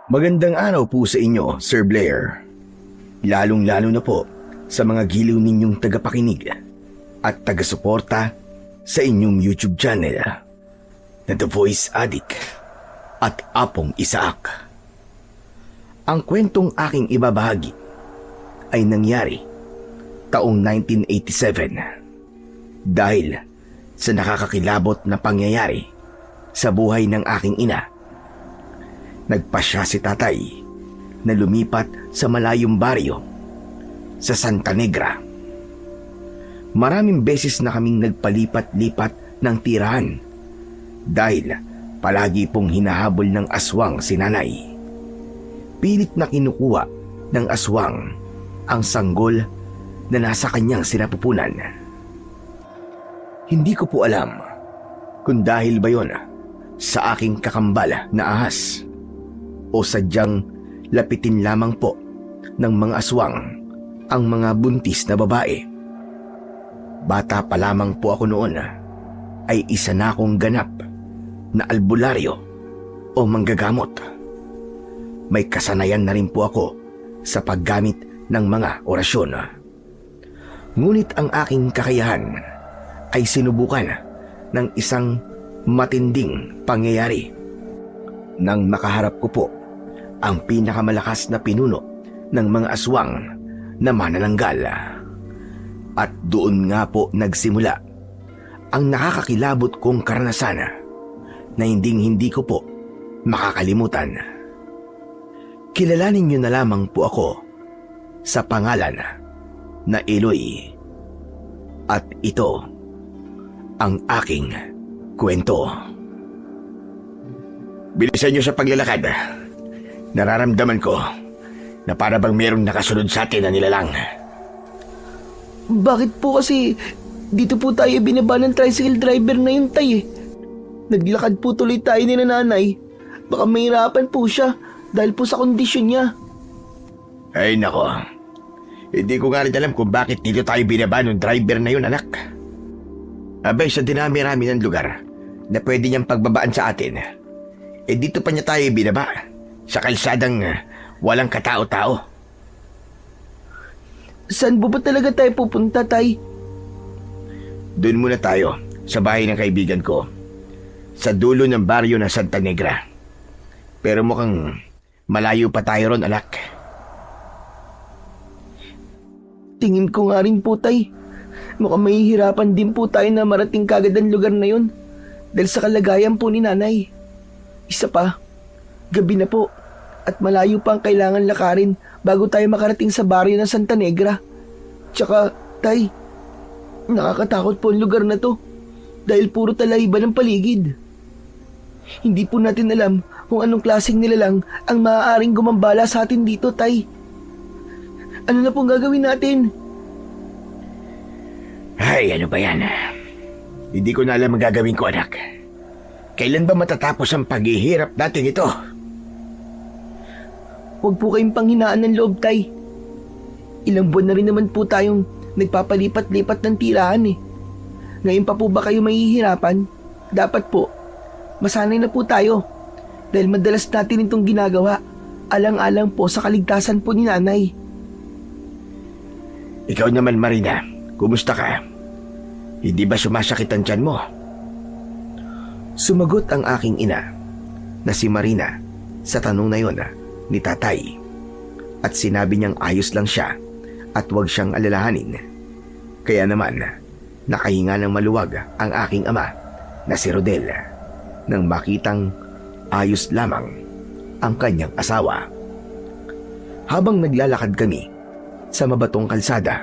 Magandang araw po sa inyo, Sir Blair. Lalong-lalo na po sa mga giliw ninyong tagapakinig at taga-suporta sa inyong YouTube channel na The Voice Addict at Apong Isaak. Ang kwentong aking ibabahagi ay nangyari taong 1987 dahil sa nakakakilabot na pangyayari sa buhay ng aking ina. Nagpasya si tatay na lumipat sa malayong baryo sa Santa Negra. Maraming beses na kaming nagpalipat-lipat ng tirahan dahil palagi pong hinahabol ng aswang si nanay. Pilit na kinukuha ng aswang ang sanggol na nasa kanyang sinapupunan. Hindi ko po alam kung dahil ba yon sa aking kakambal na ahas o sadyang lapitin lamang po ng mga aswang ang mga buntis na babae. Bata pa lamang po ako noon ay isa na akong ganap na albularyo o manggagamot. May kasanayan na rin po ako sa paggamit ng mga orasyon. Ngunit ang aking kakayahan ay sinubukan ng isang matinding pangyayari nang makaharap ko po ang pinakamalakas na pinuno ng mga aswang na manananggal. At doon nga po nagsimula ang nakakakilabot kong karanasan na hindi ko po makakalimutan. Kilalanin niyo na lamang po ako sa pangalan na Eloy. At ito ang aking kwento. Bilisan niyo sa paglalakad. Nararamdaman ko na para bang merong nakasunod sa atin na nilalang. Bakit po kasi dito po tayo binaba ng tricycle driver na yun, tay? Naglakad po tuloy tayo ni nanay. Baka mahirapan po siya dahil po sa kondisyon niya. Ay nako, hindi ko nga rin alam kung bakit dito tayo binaba ng driver na yun, anak. Abay, sa dinami-rami ng lugar na pwede niyang pagbabaan sa atin, dito pa niya tayo binaba sa kalsadang walang katao-tao. Saan po ba talaga tayo pupunta, tay? Doon muna tayo sa bahay ng kaibigan ko, sa dulo ng baryo na Santa Negra. Pero mukhang malayo pa tayo ron, anak. Tingin ko nga rin po, tay. Mukhang mahihirapan din po tayo na marating kagad ang lugar na yun dahil sa kalagayan po ni nanay. Isa pa, gabi na po at malayo pa ang kailangan lakarin bago tayo makarating sa baryo ng Santa Negra. Tsaka, tay, nakakatakot po ang lugar na to dahil puro talahib ng paligid. Hindi po natin alam kung anong klaseng nilalang ang maaaring gumambala sa atin dito, tay. Ano na pong gagawin natin? Ay, ano ba yan? Hindi ko na alam ang gagawin ko, anak. Kailan ba matatapos ang paghihirap natin ito? Huwag po kayong panghinaan ng loob, tay. Ilang buwan na rin naman po tayong nagpapalipat-lipat ng tirahan eh. Ngayon pa po ba kayo mahihirapan? Dapat po, masanay na po tayo. Dahil madalas natin itong ginagawa. Alang-alang po sa kaligtasan po ni nanay. Ikaw naman, Marina. Kumusta ka? Hindi ba sumasakit ang tiyan mo? Sumagot ang aking ina na si Marina sa tanong na yon ni tatay at sinabi niyang ayos lang siya at huwag siyang alalahanin. Kaya naman nakahinga ng maluwag ang aking ama na si Rodel nang makitang ayos lamang ang kanyang asawa. Habang naglalakad kami sa mabatong kalsada,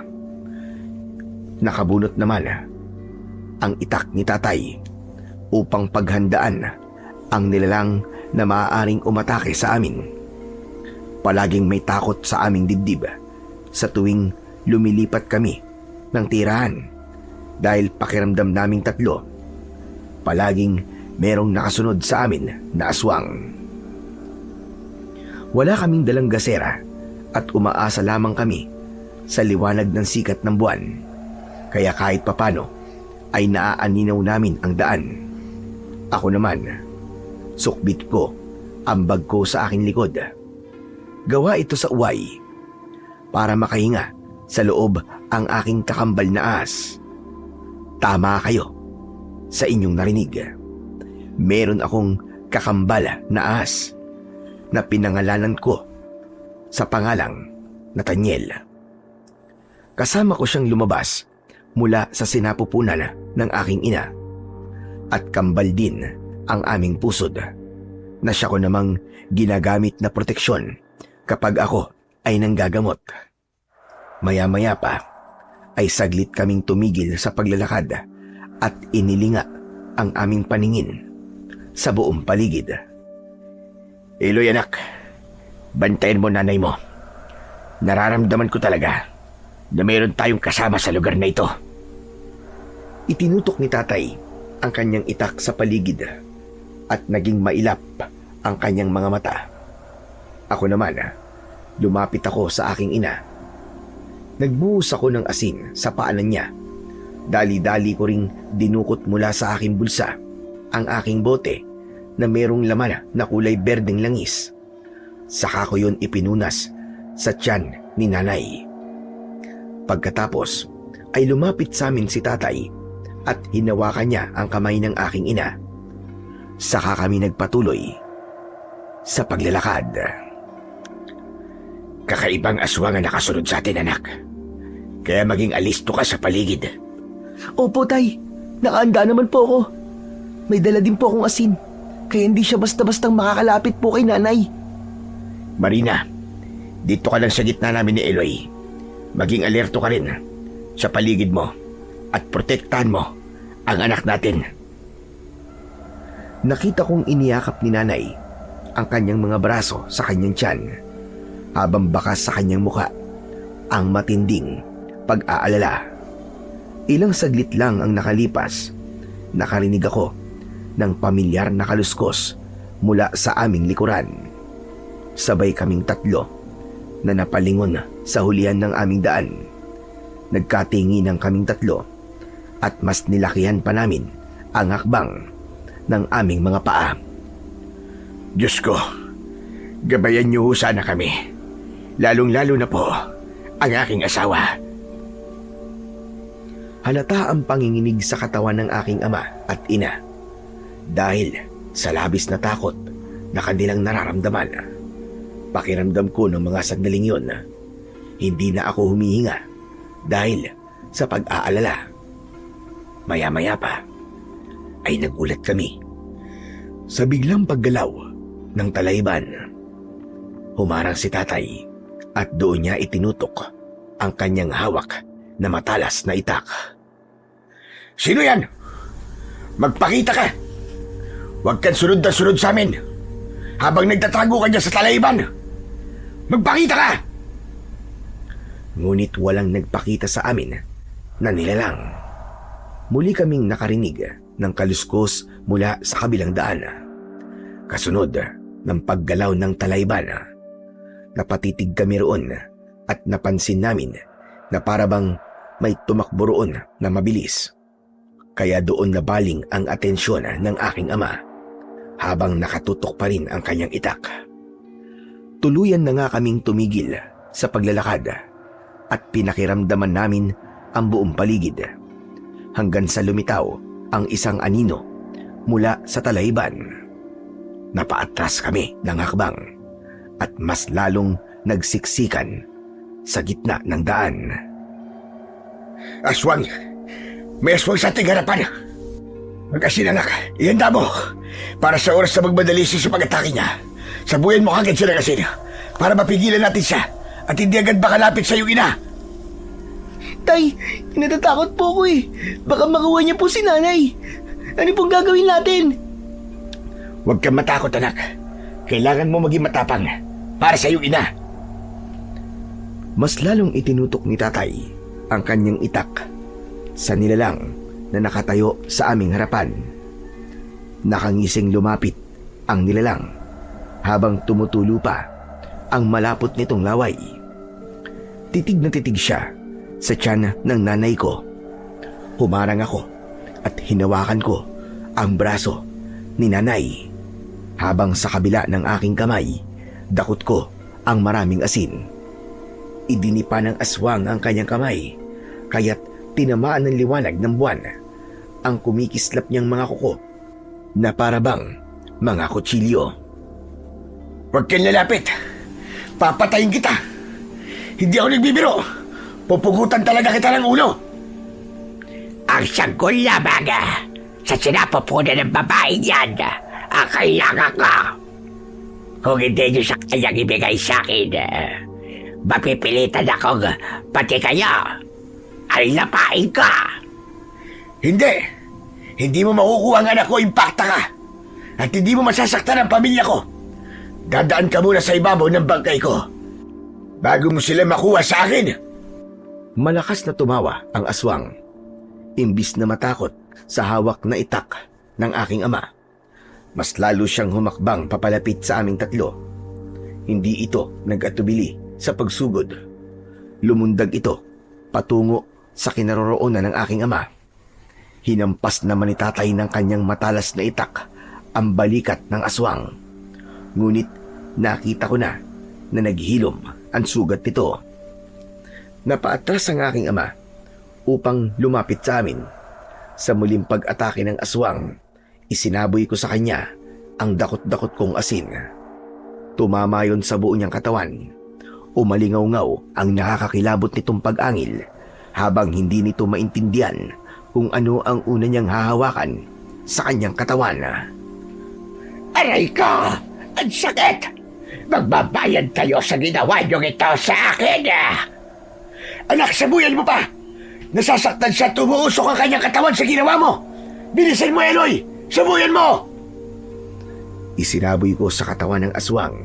nakabunot naman ang itak ni tatay upang paghandaan ang nilalang na maaaring umatake sa amin. Palaging may takot sa aming dibdib sa tuwing lumilipat kami ng tirahan dahil pakiramdam naming tatlo, palaging merong nakasunod sa amin na aswang. Wala kaming dalang gasera at umaasa lamang kami sa liwanag ng sikat ng buwan, kaya kahit papano ay naaaninaw namin ang daan. Ako naman, sukbit ko ang bag ko sa aking likod. Gawa ito sa uway para makahinga sa loob ang aking kakambal na ahas. Tama kayo sa inyong narinig. Meron akong kakambal na ahas na pinangalanan ko sa pangalang Nathaniel. Kasama ko siyang lumabas mula sa sinapupunan ng aking ina at kambal din ang aming pusod na siya ko namang ginagamit na proteksyon kapag ako ay nanggagamot. Maya-maya pa ay saglit kaming tumigil sa paglalakad at inilinga ang aming paningin sa buong paligid. Eloy anak, bantayan mo nanay mo. Nararamdaman ko talaga na mayroon tayong kasama sa lugar na ito. Itinutok ni tatay ang kanyang itak sa paligid at naging mailap ang kanyang mga mata. Ako naman, lumapit ako sa aking ina. Nagbuhos ako ng asin sa paanan niya. Dali-dali ko ring dinukot mula sa aking bulsa ang aking bote na mayroong laman na kulay berdeng langis. Saka ko yun ipinunas sa tiyan ni nanay. Pagkatapos ay lumapit sa amin si tatay at hinawakan niya ang kamay ng aking ina. Saka kami nagpatuloy sa paglalakad. Kakaibang aswang ang nakasunod sa atin, anak. Kaya maging alisto ka sa paligid. Opo, tay. Nakaanda naman po ako. May dala din po akong asin. Kaya hindi siya basta-bastang makakalapit po kay nanay. Marina, dito ka lang sa gitna namin ni Eloy. Maging alerto ka rin sa paligid mo at protektahan mo ang anak natin. Nakita kong iniyakap ni nanay ang kanyang mga braso sa kanyang tiyan habang bakas sa kanyang muka ang matinding pag-aalala. Ilang saglit lang ang nakalipas, nakarinig ako ng pamilyar na kaluskos mula sa aming likuran. Sabay kaming tatlo na napalingon sa hulihan ng aming daan. Nagkatinginan kaming tatlo at mas nilakihan pa namin ang hakbang ng aming mga paa. Diyos ko, gabayan niyo sana kami. Lalong-lalo na po ang aking asawa. Halata ang panginginig sa katawan ng aking ama at ina dahil sa labis na takot na kanilang nararamdaman. Pakiramdam ko ng mga sandaling yun, hindi na ako humihinga dahil sa pag-aalala. Maya-maya pa ay nagulat kami sa biglang paggalaw ng talayban. Humarang si tatay at doon niya itinutok ang kanyang hawak na matalas na itak. Sino yan? Magpakita ka! Huwag kang sunod na sunod sa amin habang nagtatago ka dyan sa talayban. Magpakita ka! Ngunit walang nagpakita sa amin na nilalang. Muli kaming nakarinig ng kaluskos mula sa kabilang daan. Kasunod ng paggalaw ng talayban, napatitig kami roon at napansin namin na parabang may tumakbo roon na mabilis. Kaya doon nabaling ang atensyon ng aking ama habang nakatutok pa rin ang kanyang itak. Tuluyan na nga kaming tumigil sa paglalakad at pinakiramdaman namin ang buong paligid hanggang sa lumitaw ang isang anino mula sa talayban. Napaatras kami ng hakbang at mas lalong nagsiksikan sa gitna ng daan. Aswang! May aswang sa ating harapan! Mag-asin anak, ihanda mo para sa oras na magmadalisin sa pag-atake niya. Sabuyan mo kagad siya ng asin para mapigilan natin siya at hindi agad makalapit sa iyong ina. Tay, natatakot po ako eh. Baka makuha niya po si nanay. Ano pong gagawin natin? Huwag kang matakot anak. Kailangan mo maging matapang para sa iyong ina. Mas lalong itinutok ni tatay ang kanyang itak sa nilalang na nakatayo sa aming harapan. Nakangising lumapit ang nilalang habang tumutulo pa ang malapot nitong laway. Titig na titig siya sa tiyan ng nanay ko. Humarang ako at hinawakan ko ang braso ni nanay. Habang sa kabila ng aking kamay, dakot ko ang maraming asin. Idinipa ng aswang ang kanyang kamay, kaya't tinamaan ng liwanag ng buwan ang kumikislap niyang mga kuko na parabang mga kutsilyo. Huwag kang lalapit! Papatayin kita! Hindi ako nagbibiro! Pupugutan talaga kita ng ulo! Ang sanggol lamang sa sinapupunan ng babaeng yan ang kailangan ko. Kung hindi niyo sa kanyang ibigay sa akin, mapipilitan akong pati kayo ay lapain ka. Hindi! Hindi mo makukuha ang anak ko, impakta ka! At hindi mo masasaktan ang pamilya ko! Dadaan ka muna sa ibabaw ng bangkay ko bago mo sila makuha sa akin! Malakas na tumawa ang aswang. Imbis na matakot sa hawak na itak ng aking ama, mas lalo siyang humakbang papalapit sa aming tatlo. Hindi ito nag-atubili sa pagsugod. Lumundag ito patungo sa kinaroroonan ng aking ama. Hinampas naman ni tatay ng kanyang matalas na itak ang balikat ng aswang. Ngunit nakita ko na naghilom ang sugat nito. Napaatras ang aking ama upang lumapit sa amin. Sa muling pag-atake ng aswang, isinaboy ko sa kanya ang dakot-dakot kong asin. Tumama yon sa buo niyang katawan. Umalingaw-ngaw ang nakakakilabot nitong pag-angil habang hindi nito maintindihan kung ano ang una niyang hahawakan sa kanyang katawan. Aray ko! Ang sakit! Magbabayad kayo sa ginawa niyo ito sa akin! Anak, sabuyan mo pa! Nasasaktan siya, tumuusok ang kanyang katawan sa ginawa mo! Bilisan mo, Eloy! Sabuyan mo! Isinaboy ko sa katawan ng aswang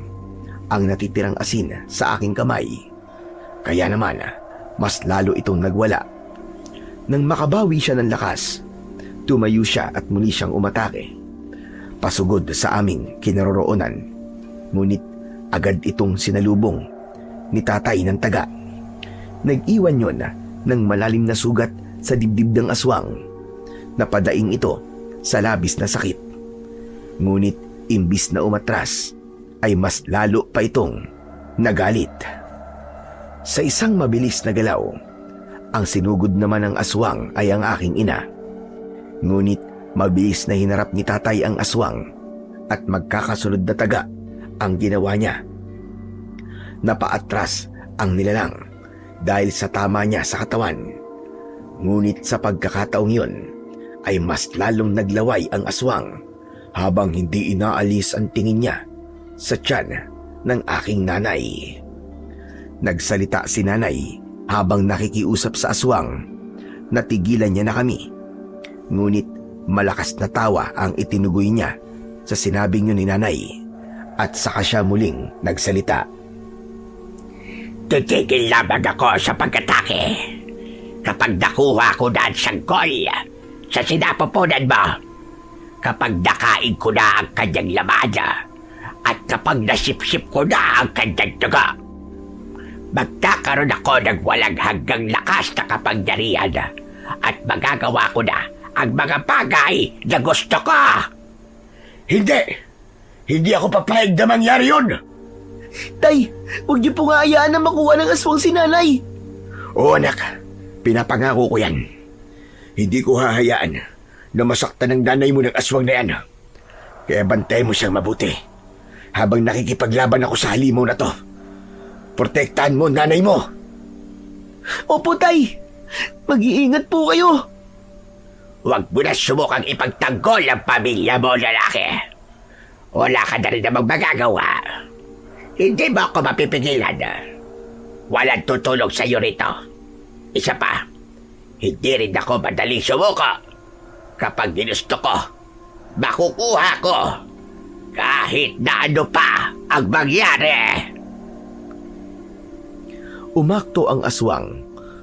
ang natitirang asin sa aking kamay. Kaya naman, mas lalo itong nagwala. Nang makabawi siya ng lakas, tumayo siya at muli siyang umatake. Pasugod sa aming kinaroroonan. Ngunit agad itong sinalubong ni tatay ng taga. Nag-iwan yon ng malalim na sugat sa dibdib ng aswang. Napadaing ito sa labis na sakit. Ngunit imbis na umatras, ay mas lalo pa itong nagalit. Sa isang mabilis na galaw, ang sinugod naman ng aswang ay ang aking ina. Ngunit mabilis na hinarap ni tatay ang aswang at magkakasunod na taga ang ginawa niya. Napaatras ang nilalang dahil sa tama niya sa katawan. Ngunit sa pagkakataong yun ay mas lalong naglaway ang aswang habang hindi inaalis ang tingin niya sa tiyan ng aking nanay. Nagsalita si nanay habang nakikiusap sa aswang. Natigilan niya na kami. Ngunit malakas na tawa ang itinugoy niya sa sinabing yun ni nanay at saka siya muling nagsalita. Titigil lamang ako sa pag-atake kapag nakuha ko na ang sanggol sa sinapupunan mo, kapag nakain ko na ang kanyang laman at kapag nasipsip ko na ang kanyang dugo. Magkakaroon ako ng walang hanggang lakas na kapangyarihan at magagawa ko na ang mga bagay na gusto ko. Hindi! Hindi ako papayag na mangyari yun! Tay, huwag niyo po nga hayaan na makuha ng aswang si nanay. Oo anak, pinapangako ko yan. Hindi ko hahayaan na masaktan ng nanay mo ng aswang na yan. Kaya bantayan mo siyang mabuti habang nakikipaglaban ako sa halimaw na to. Protektahan mo nanay mo. Opo, tay. Mag-iingat po kayo. Huwag mo na subukang ipagtanggol ang pamilya mo, lalaki. Wala ka na rin namang magagawa. Hindi mo ako mapipigilan. Walang tutulong sa iyo rito. Isa pa, hindi rin ako madaling sumuko. Kapag ginusto ko, makukuha ko. Kahit na ano pa ang mangyari. Umakto ang aswang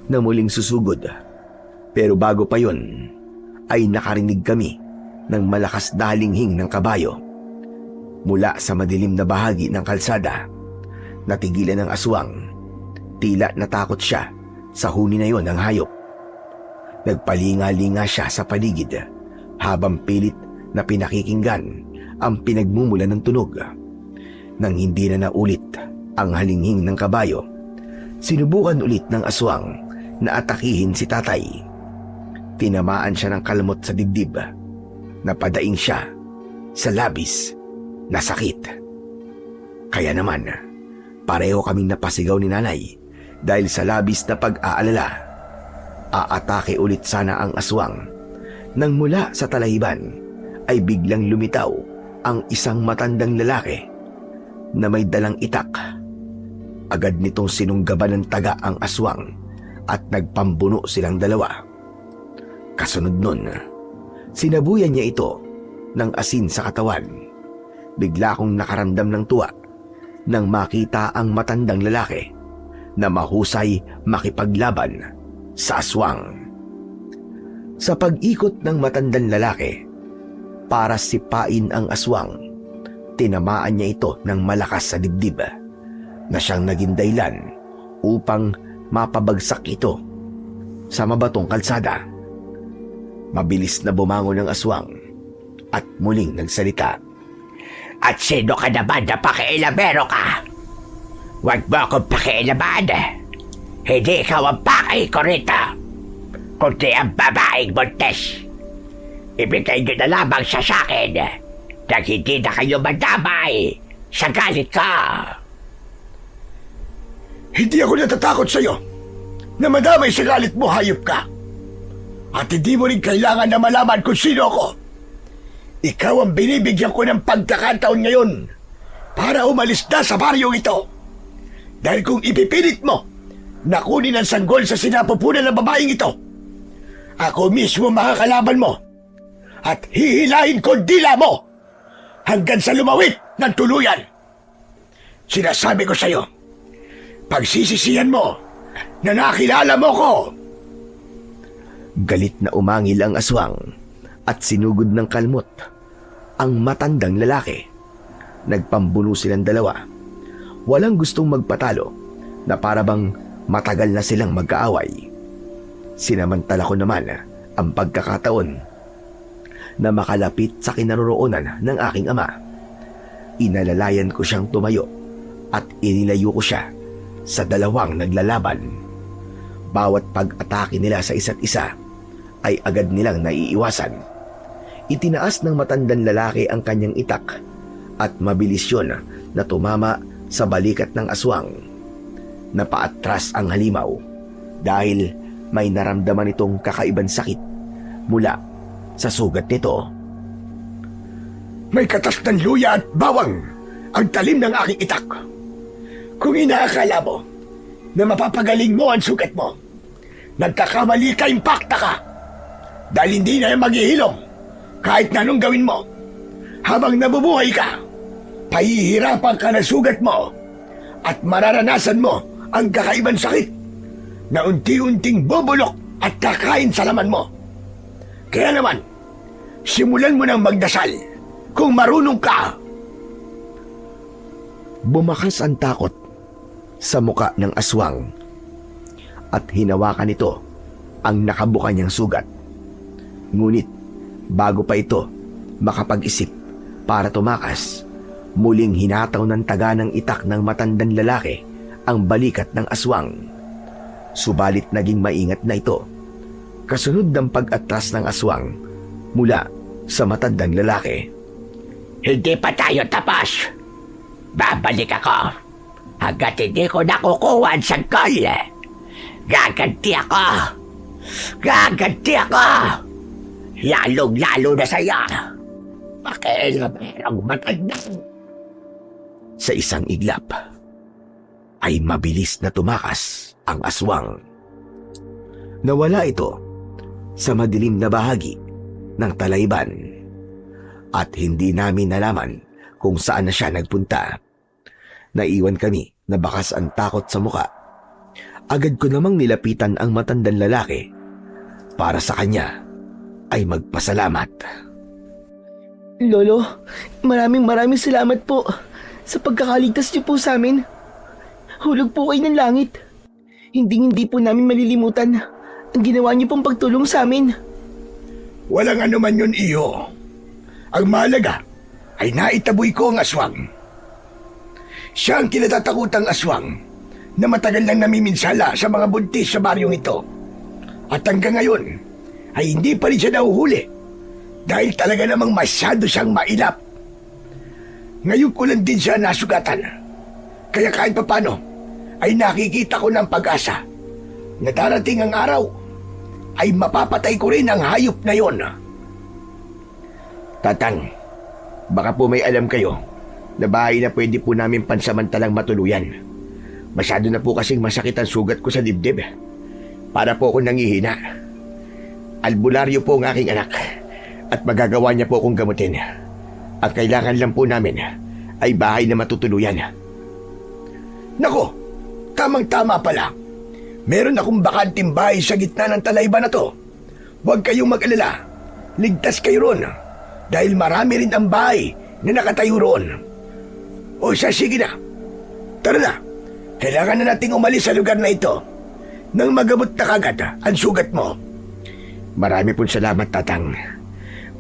na muling susugod. Pero bago pa yon, ay nakarinig kami ng malakas na halinghing ng kabayo. Mula sa madilim na bahagi ng kalsada, natigilan ang aswang. Tila natakot siya sa huni na yon ng hayop. Nagpalinga-linga siya sa paligid habang pilit na pinakikinggan ang pinagmumula ng tunog. Nang hindi na naulit ang halinghing ng kabayo, sinubukan ulit ng aswang na atakihin si tatay. Tinamaan siya ng kalmot sa dibdib. Napadaing siya sa labis na sakit. Kaya naman, pareho kaming napasigaw ni nanay dahil sa labis na pag-aalala. Aatake ulit sana ang aswang nang mula sa talahiban ay biglang lumitaw ang isang matandang lalaki na may dalang itak. Agad nitong sinunggaban ng taga ang aswang at nagpambuno silang dalawa. Kasunod nun, sinabuyan niya ito ng asin sa katawan. Bigla akong nakaramdam ng tuwa nang makita ang matandang lalaki na mahusay makipaglaban sa aswang. Sa pag-ikot ng matandang lalaki para sipain ang aswang, tinamaan niya ito ng malakas sa dibdib na siyang naging dahilan upang mapabagsak ito sa mabatong kalsada. Mabilis na bumangon ang aswang at muling nagsalita. At sino ka naman na pakialamero ka? Huwag mo akong pakialaman. Hindi ikaw ang pakay ko rito, kundi ang babaeng buntes. Ibigay nyo na lamang siya sa akin nang hindi na kayo madamay sa galit ka. Hindi ako natatakot sa'yo na madamay sa galit mo, hayop ka. At hindi mo rin kailangan na malaman kung sino ako. Ikaw ang binibigyan ko ng pagkakataon ngayon para umalis na sa baryong ito. Dahil kung ipipilit mo na kunin ang sanggol sa sinapupunan ng babaeng ito, ako mismo makakalaban mo at hihilahin ko dila mo hanggang sa lumawit ng tuluyan. Sinasabi ko sa'yo, pagsisisihan mo na nakilala mo ko. Galit na umangil ang aswang at sinugod ng kalmot ang matandang lalaki. Nagpambuno silang dalawa. Walang gustong magpatalo na parabang matagal na silang magkaaway. Sinamantala ko naman ang pagkakataon na makalapit sa kinaroroonan ng aking ama. Inalalayan ko siyang tumayo at inilayo ko siya sa dalawang naglalaban. Bawat pag-atake nila sa isa't isa ay agad nilang naiiwasan. Itinaas ng matandang lalaki ang kanyang itak at mabilis yun na tumama sa balikat ng aswang. Napaatras ang halimaw dahil may naramdaman itong kakaibang sakit mula sa sugat nito. May katas ng luya at bawang ang talim ng aking itak. Kung inaakala mo na mapapagaling mo ang sugat mo, nagkakamali ka, impakta ka. Dahil hindi na yan maghihilom kahit na anong gawin mo. Habang nabubuhay ka, pahihirapan ka na sugat mo at mararanasan mo ang kakaibang sakit na unti-unting bubulok at kakain sa laman mo. Kaya naman, simulan mo ng magdasal kung marunong ka. Bumakas ang takot sa muka ng aswang at hinawakan nito ang nakabuka niyang sugat. Ngunit bago pa ito makapag-isip para tumakas, muling hinataw ng taga ng itak ng matandang lalaki ang balikat ng aswang. Subalit naging maingat na ito. Kasunod ng pag-atras ng aswang mula sa matandang lalaki. Hindi pa tayo tapos. Babalik ako hanggat hindi ko nakukuha ang sanggol. Gaganti ako. Gaganti ako. Lalong-lalo na sa'yo. Pakialamerong matandang. Sa isang iglap ay mabilis na tumakas ang aswang. Nawala ito sa madilim na bahagi ng talayban at hindi namin nalaman kung saan na siya nagpunta. Naiwan kami na bakas ang takot sa muka. Agad ko namang nilapitan ang matandang lalaki para sa kanya ay magpasalamat. Lolo, maraming salamat po sa pagkakaligtas niyo po sa amin. Hulog po kayo ng langit. Hindi po namin malilimutan ang ginawa niyo pong pagtulong sa amin. Walang anuman yun, iyo. Ang mahalaga ay naitaboy ko ang aswang. Siya ang kinatatakutang aswang na matagal nang namiminsala sa mga buntis sa baryong ito. At hanggang ngayon ay hindi pa rin siya nahuhuli dahil talaga namang masyado siyang mailap. Ngayon ko lang din siya nasugatan. Kaya kahit papano ay nakikita ko ng pag-asa na darating ang araw ay mapapatay ko rin ang hayop na yon. Tatang, baka po may alam kayo na bahay na pwede po namin pansamantalang matuluyan. Masyado na po kasing masakit ang sugat ko sa dibdib. Para po akong nangihina. Albularyo po ang aking anak at magagawa niya po akong gamutin. At kailangan lang po namin ay bahay na matutuluyan. Nako, tamang-tama pala. Meron akong bakanting bahay sa gitna ng talayba na to. Huwag kayong mag-alala. Ligtas kayo ron. Dahil marami rin ang bahay na nakatayo roon. O siya, sige na. Tara na. Kailangan na nating umalis sa lugar na ito nang magamot na kagad ang sugat mo. Marami pong salamat, Tatang.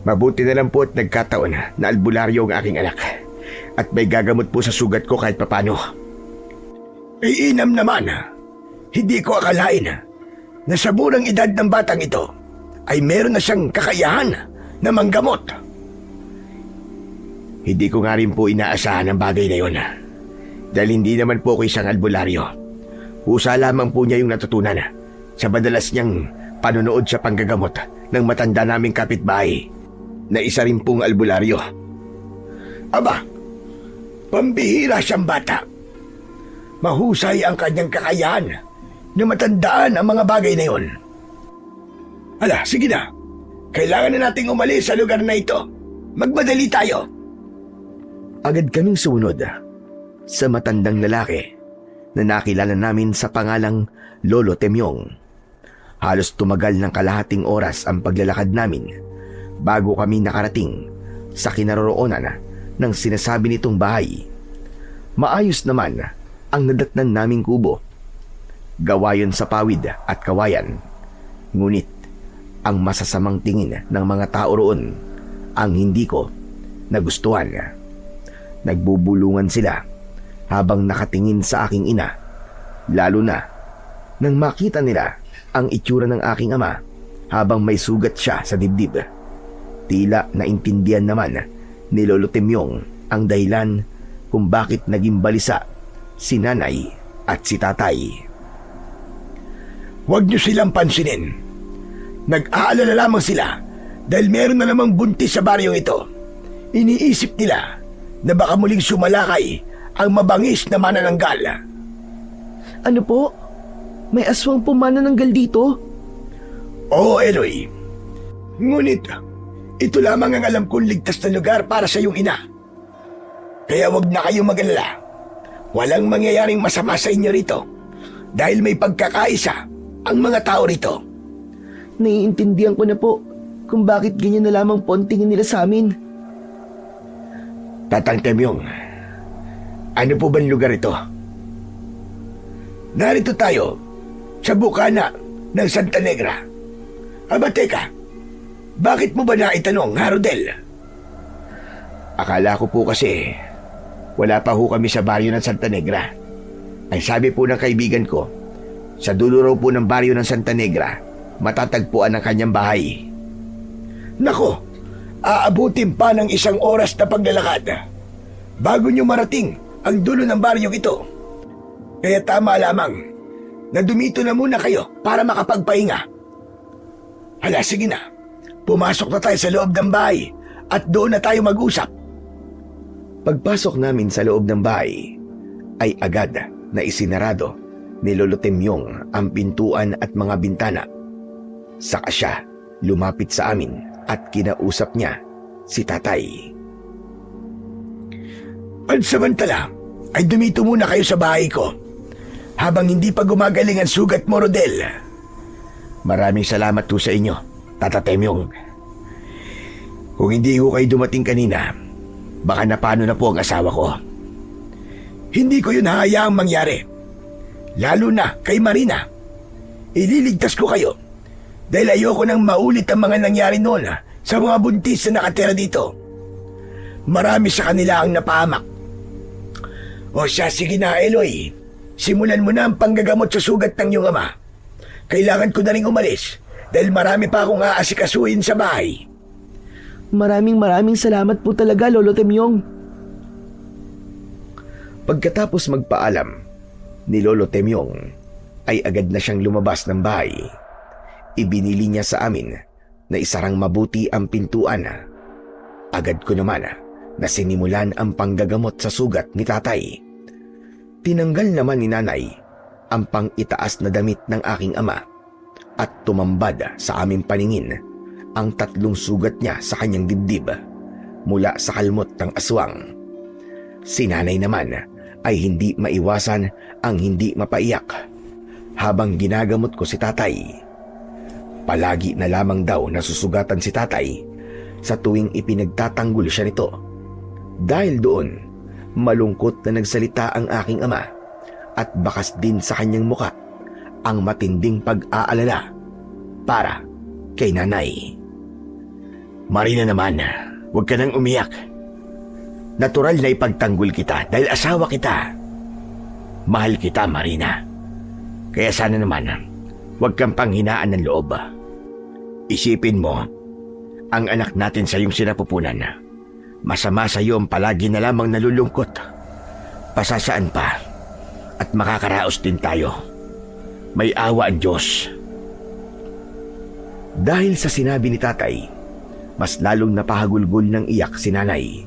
Mabuti na lang po at nagkataon na albularyo ang aking anak. At may gagamot po sa sugat ko kahit papano. Iinam naman. Hindi ko akalain na sa murang edad ng batang ito ay meron na siyang kakayahan na manggamot. Hindi ko nga rin po inaasahan ang bagay na yon. Dahil hindi naman po ako isang albularyo. Husa lamang po niya yung natutunan sa madalas niyang panonood sa panggagamot ng matanda naming kapitbahay na isa rin pong albularyo. Aba, pambihira siyang bata. Mahusay ang kanyang kakayahan na matandaan ang mga bagay na yon. Hala, sige na. Kailangan na nating umalis sa lugar na ito. Magmadali tayo. Agad kaming sumunod sa matandang lalaki na nakilala namin sa pangalang Lolo Temyong. Halos tumagal ng kalahating oras ang paglalakad namin bago kami nakarating sa kinaroroonan ng sinasabi nitong bahay. Maayos naman ang nadatnan naming kubo. Gawa yun sa pawid at kawayan. Ngunit ang masasamang tingin ng mga tao roon ang hindi ko nagustuhan. Nagbubulungan sila habang nakatingin sa aking ina, lalo na nang makita nila ang itsura ng aking ama habang may sugat siya sa dibdib. Tila naintindihan naman ni Lolo Temyong ang dahilan kung bakit naging balisa si nanay at si tatay. Huwag niyo silang pansinin. Nag-aalala lamang sila dahil meron na namang buntis sa baryong ito. Iniisip nila na baka muling sumalakay ang mabangis na manananggal. Ano po? May aswang po manananggal dito? Oo, Eloy. Ngunit, ito lamang ang alam kong ligtas na lugar para sa iyong ina. Kaya wag na kayong mag-alala. Walang mangyayaring masama sa inyo rito dahil may pagkakaisa ang mga tao rito. Naiintindihan ko na po kung bakit ganyan na lamang po ang tingin nila sa amin. Tatang Temyong, ano po bang lugar ito? Narito tayo sa bukana ng Santa Negra. Aba teka, bakit mo ba naitanong, Harodel? Akala ko po kasi wala pa ho kami sa baryo ng Santa Negra. Ay sabi po ng kaibigan ko, sa dulo raw po ng baryo ng Santa Negra, matatagpuan ang kanyang bahay. Nako, aabutin pa ng 1 oras na paglalakad bago nyo marating ang dulo ng baryong ito. Kaya tama lamang na dumito na muna kayo para makapagpahinga. Hala, sige na. Pumasok na tayo sa loob ng bahay at doon na tayo mag-usap. Pagpasok namin sa loob ng bahay, ay agad na isinarado ni Lolo Temyong ang pintuan at mga bintana. Saka siya lumapit sa amin at kinausap niya si tatay. Pansamantala, ay dumito muna kayo sa bahay ko habang hindi pa gumagaling ang sugat mo, Rodel. Maraming salamat po sa inyo, Tata Temyong. Kung hindi ho kayo dumating kanina, baka napano na po ang asawa ko. Hindi ko yun hahayaang mangyari. Lalo na kay Marina. Ililigtas ko kayo dahil ayoko nang maulit ang mga nangyari noon sa mga buntis na nakatira dito. marami sa kanila ang napahamak. O siya, sige na Eloy. Simulan mo na ang panggagamot sa sugat ng iyong ama. Kailangan ko na rin umalis dahil marami pa akong aasikasuhin sa bahay. Maraming salamat po talaga, Lolo Temyong. Pagkatapos magpaalam ni Lolo Temyong ay agad na siyang lumabas ng bahay. Ibinili niya sa amin na isarang mabuti ang pintuan. Agad ko naman na sinimulan ang panggagamot sa sugat ni tatay. Tinanggal naman ni nanay ang pang-itaas na damit ng aking ama at tumambad sa aming paningin ang 3 sugat niya sa kanyang dibdib mula sa kalmot ng aswang. Si nanay naman ay hindi maiwasan ang hindi mapaiyak habang ginagamot ko si tatay. Palagi na lamang daw nasusugatan si tatay sa tuwing ipinagtatanggol siya nito. Dahil doon, malungkot na nagsalita ang aking ama at bakas din sa kanyang muka ang matinding pag-aalala para kay nanay. Marina naman, huwag ka nang umiyak. Natural na ipagtanggol kita dahil asawa kita. Mahal kita, Marina. Kaya sana naman, huwag kang panghinaan ng loob. Isipin mo, ang anak natin sa iyong sinapupunan. Masama sa iyo ang palagi na lamang nalulungkot. Pasasaan pa at makakaraos din tayo. May awa ang Diyos. Dahil sa sinabi ni tatay, mas lalong napahagulgol ng iyak si nanay.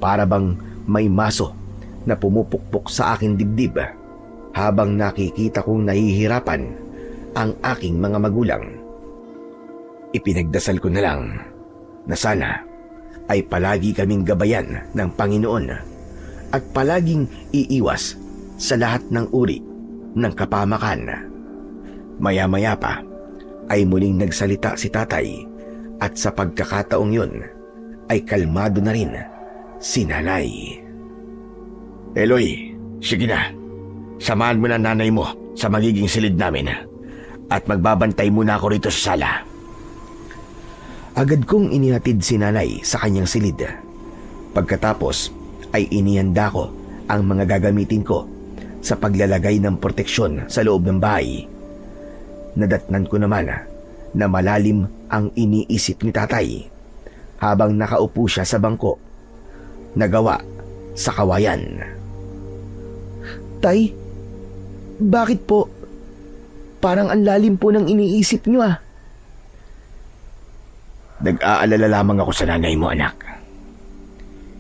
Para bang may maso na pumupukpok sa aking dibdib habang nakikita kong nahihirapan ang aking mga magulang. Ipinagdasal ko na lang na sana ay palagi kaming gabayan ng Panginoon at palaging iiwas sa lahat ng uri ng kapamakan. Maya-maya pa ay muling nagsalita si tatay at sa pagkakataong yun ay kalmado na rin si nanay. Eloy, sige na. Samahan mo na nanay mo sa magiging silid namin at magbabantay muna ako rito sa sala. Agad kong inihatid si nanay sa kanyang silid. Pagkatapos ay inihanda ko ang mga gagamitin ko sa paglalagay ng proteksyon sa loob ng bahay. Nadatnan ko naman na malalim ang iniisip ni tatay habang nakaupo siya sa bangko na gawa sa kawayan. Tay, bakit po? Parang ang lalim po ng iniisip niyo ah. Nag-aalala lamang ako sa nanay mo, anak.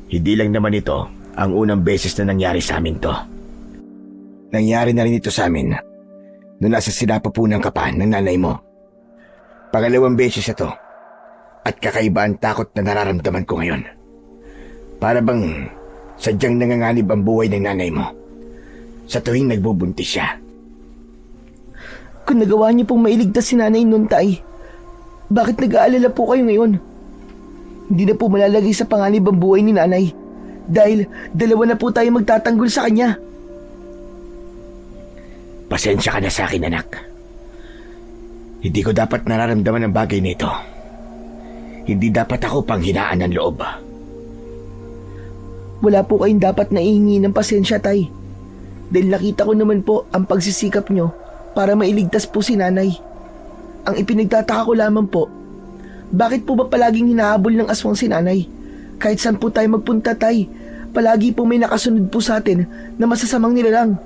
Hindi lang naman ito ang unang beses na nangyari sa amin to. Nangyari na rin ito sa amin noong nasa sinapupunan ka pa ng nanay mo. Pangalawang beses ito at kakaiba ang takot na nararamdaman ko ngayon. Para bang sadyang nanganganib ang buhay ng nanay mo sa tuwing nagbubuntis siya. Kung nagawa niyo pong mailigtas si nanay noon, tay, bakit nag-aalala po kayo ngayon? Hindi na po malalagay sa panganib ang buhay ni nanay dahil 2 na po tayo magtatanggol sa kanya. Pasensya ka na sa akin, anak. Hindi ko dapat nararamdaman ang bagay nito. Hindi dapat ako panghinaan ng loob. Wala po kayong dapat naihingi ng pasensya, tay. Dahil nakita ko naman po ang pagsisikap nyo para mailigtas po si nanay. Ang ipinagtataka ko lamang po, bakit po ba palaging hinahabol ng aswang si nanay? Kahit saan po tayo magpunta, tay, palagi po may nakasunod po sa atin na masasamang nilalang.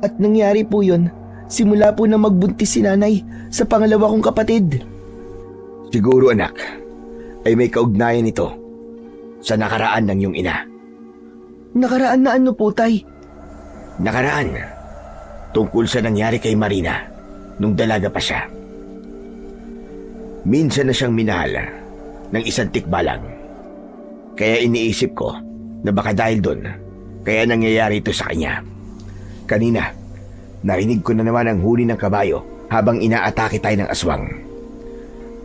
At nangyari po yun, simula po na magbuntis si nanay sa pangalawa kong kapatid. Siguro, anak, ay may kaugnayan ito sa nakaraan ng iyong ina. Nakaraan na ano po, tay? Nakaraan, tungkol sa nangyari kay Marina nung dalaga pa siya. Minsan na siyang minahal ng isang tikbalang. Kaya iniisip ko na baka dahil doon, kaya nangyayari ito sa kanya. Kanina, narinig ko na naman ang huni ng kabayo habang inaatake tayo ng aswang.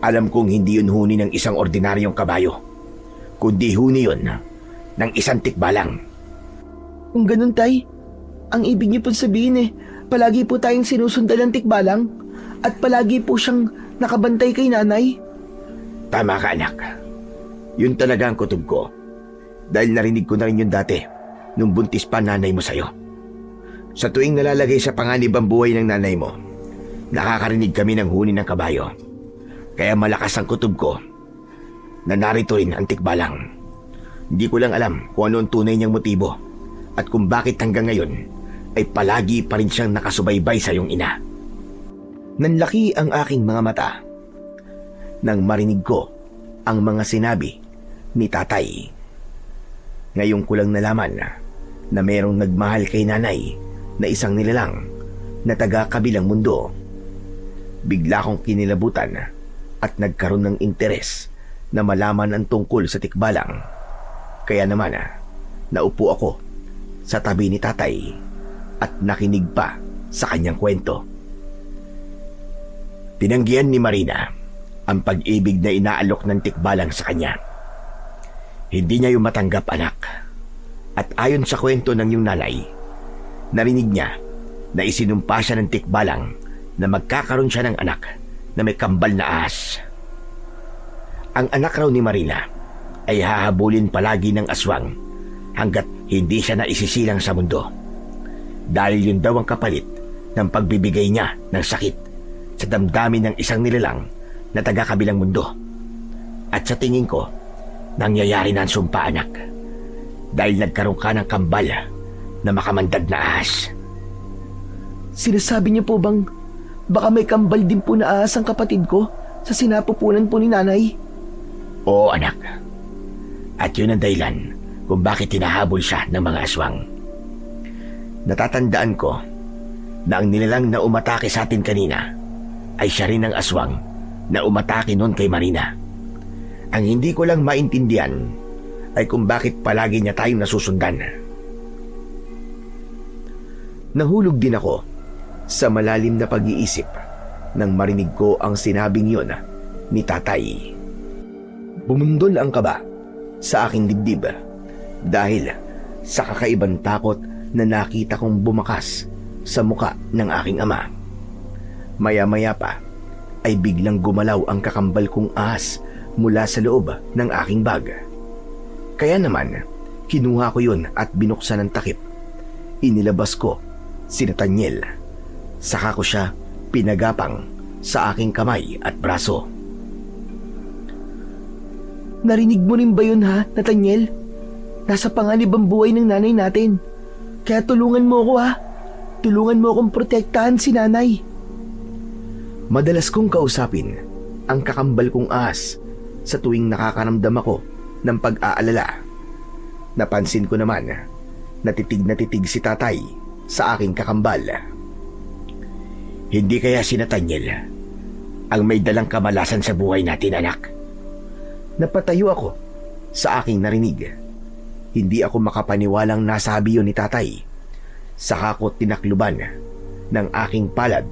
Alam kong hindi yun huni ng isang ordinaryong kabayo, kundi huni yun ng isang tikbalang. Kung ganun, tay, ang ibig niyo po sabihin palagi po tayong sinusundan ng tikbalang at palagi po siyang nakabantay kay nanay. Tama ka, anak. Yun talaga ang kutob ko Dahil narinig ko na rin yun dati nung buntis pa nanay mo sa'yo. Sa tuwing nalalagay sa panganib ang buhay ng nanay mo, nakakarinig kami ng huni ng kabayo. Kaya malakas ang kutob ko na narito rin ang tikbalang. Hindi ko lang alam kung ano ang tunay niyang motibo at kung bakit hanggang ngayon ay palagi pa rin siyang nakasubaybay sa iyong ina. Nanlaki ang aking mga mata nang marinig ko ang mga sinabi ni tatay. Ngayon ko lang nalaman na mayroong nagmahal kay nanay na isang nilalang na taga-kabilang mundo. Bigla kong kinilabutan at nagkaroon ng interes na malaman ang tungkol sa tikbalang. Kaya naman naupo ako sa tabi ni tatay at nakinig pa sa kanyang kwento. Tinanggihan ni Marina ang pag-ibig na inaalok ng tikbalang sa kanya. Hindi niya yung matanggap, anak. At ayon sa kwento ng iyong nanay, narinig niya na isinumpa siya ng tikbalang na magkakaroon siya ng anak na may kambal na ahas. Ang anak raw ni Marina ay hahabulin palagi ng aswang hanggat hindi siya naisisilang sa mundo. Dahil yun daw ang kapalit ng pagbibigay niya ng sakit sa damdamin ng isang nilalang na taga-kabilang mundo. At sa tingin ko, nangyayari na ang sumpa, anak. Dahil nagkaroon ka ng kambal na makamandag na ahas. Sinasabi niyo po bang baka may kambal din po na ahas ang kapatid ko sa sinapupunan po ni nanay? Oo, anak. At yun ang dahilan kung bakit hinahabol siya ng mga aswang. Natatandaan ko na ang nilalang na umatake sa atin kanina ay siya rin ang aswang na umatake noon kay Marina. Ang hindi ko lang maintindihan ay kung bakit palagi niya tayong nasusundan. Nahulog din ako sa malalim na pag-iisip nang marinig ko ang sinabing yun ni tatay. Bumundol ang kaba sa aking dibdib dahil sa kakaibang takot na nakita kong bumakas sa muka ng aking ama. Maya-maya pa ay biglang gumalaw ang kakambal kong ahas mula sa loob ng aking bag. Kaya naman, kinuha ko yun at binuksan ng takip. Inilabas ko si Nathaniel. Saka ko siya pinagapang sa aking kamay at braso. Narinig mo rin ba yun ha, Nathaniel? Nasa panganib ang buhay ng nanay natin. Kaya tulungan mo ako ha. Tulungan mo akong protektahan si nanay. Madalas kong kausapin ang kakambal kong ahas sa tuwing nakakaramdam ako ng pag-aalala. Napansin ko naman na titig si tatay sa aking kakambal. Hindi kaya si Nathaniel ang may dalang kamalasan sa buhay natin, anak? Napatayo ako sa aking narinig. Hindi ako makapaniwalang nasabi yun ni tatay. Saka ko tinakluban ng aking palad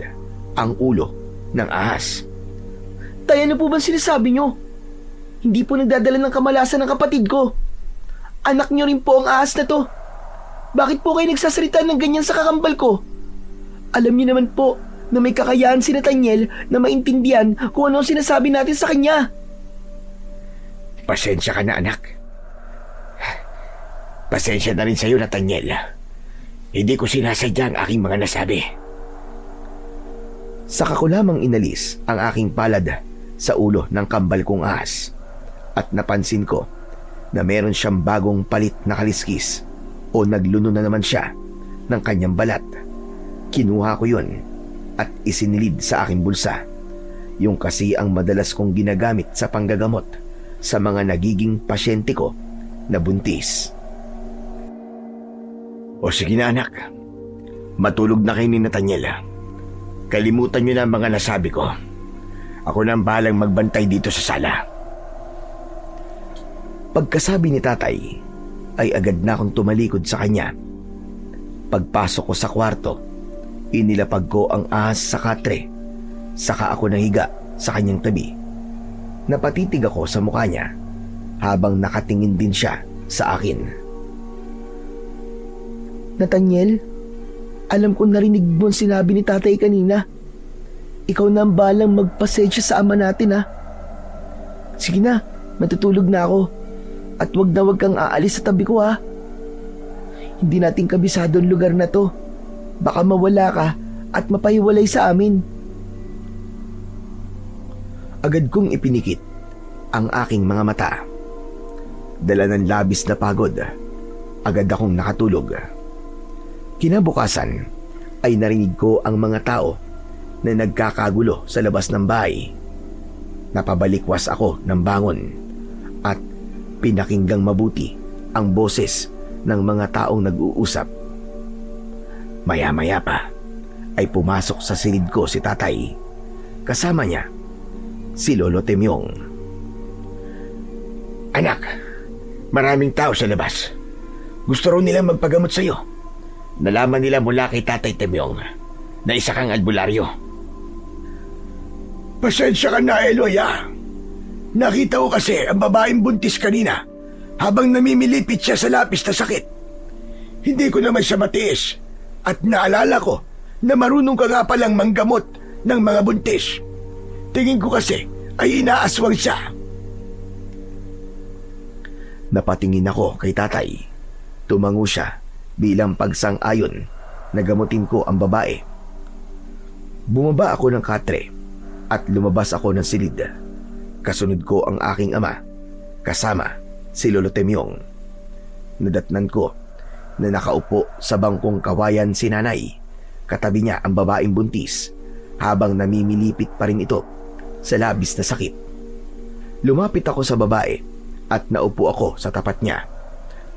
ang ulo ng ahas. Tay, ano po ba sinasabi nyo? Hindi po nagdadala ng kamalasan ng kapatid ko. Anak nyo rin po ang ahas na to. Bakit po kayo nagsasalita ng ganyan sa kakambal ko? Alam niyo naman po na may kakayahan si Nathaniel na maintindihan kung ano ang sinasabi natin sa kanya. Pasensya ka na, anak. Pasensya na rin sa'yo, Nathaniel. Hindi ko sinasadya ang aking mga nasabi. Saka ko lamang inalis ang aking palad sa ulo ng kambal kong ahas at napansin ko na meron siyang bagong palit na kaliskis o nagluno na naman siya ng kanyang balat. Kinuha ko yun at isinilid sa aking bulsa. Yung kasi ang madalas kong ginagamit sa panggagamot sa mga nagiging pasyente ko na buntis. O sige na, anak. Matulog na kayo ni Nathaniel. Kalimutan niyo na ang mga nasabi ko. Ako na ang bahalang magbantay dito sa sala. Pagkasabi ni tatay, ay agad na akong tumalikod sa kanya. Pagpasok ko sa kwarto, inilapag ko ang ahas sa katre. Saka ako nahiga sa kanyang tabi. Napatitig ako sa mukha niya habang nakatingin din siya sa akin. Nathaniel, alam ko narinig mo ang sinabi ni tatay kanina. Ikaw na ang balang magpasensya sa ama natin ha. Sige na, matutulog na ako. At wag na wag kang aalis sa tabi ko ha. Hindi natin kabisado ang lugar na to. Baka mawala ka at mapahiwalay sa amin. Agad kong ipinikit ang aking mga mata. Dala ng labis na pagod, agad akong nakatulog. Kinabukasan ay narinig ko ang mga tao na nagkakagulo sa labas ng bahay. Napabalikwas ako ng bangon at pinakinggang mabuti ang boses ng mga taong nag-uusap. Maya-maya pa ay pumasok sa silid ko si tatay. Kasama niya si Lolo Temyong. Anak, maraming tao sa labas. Gusto raw nilang magpagamot sa iyo. Nalaman nila mula kay Tatay Temyong na isa kang albularyo. Pasensya ka na, Eloy, ah. Nakita ko kasi ang babaeng buntis kanina habang namimilipit siya sa lapis na sakit. Hindi ko naman siya matiis at naalala ko na marunong ka nga palang manggamot ng mga buntis. Tingin ko kasi ay inaaswang siya. Napatingin ako kay tatay. Tumango siya bilang pagsang-ayon na gamutin ko ang babae. Bumaba ako ng katre at lumabas ako ng silid. Kasunod ko ang aking ama, kasama si Lolo Temyong. Nadatnan ko na nakaupo sa bangkong kawayan si nanay. Katabi niya ang babaeng buntis habang namimilipit pa rin ito sa labis na sakit. Lumapit ako sa babae at naupo ako sa tapat niya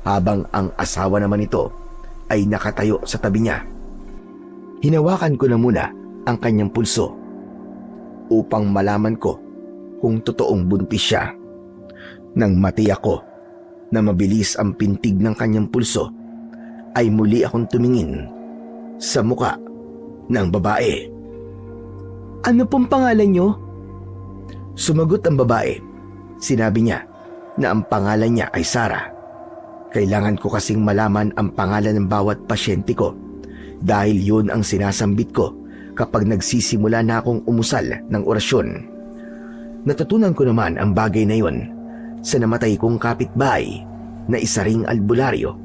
habang ang asawa naman nito ay nakatayo sa tabi niya. Hinawakan ko na muna ang kanyang pulso upang malaman ko kung totoong buntis siya. Nang matiyak ko na mabilis ang pintig ng kanyang pulso, ay muli akong tumingin sa muka ng babae. Ano pong pangalan niyo? Sumagot ang babae. Sinabi niya na ang pangalan niya ay Sarah. Kailangan ko kasing malaman ang pangalan ng bawat pasyente ko dahil yun ang sinasambit ko kapag nagsisimula na akong umusal ng orasyon. Natutunan ko naman ang bagay na yun sa namatay kong kapitbahay na isa ring albularyo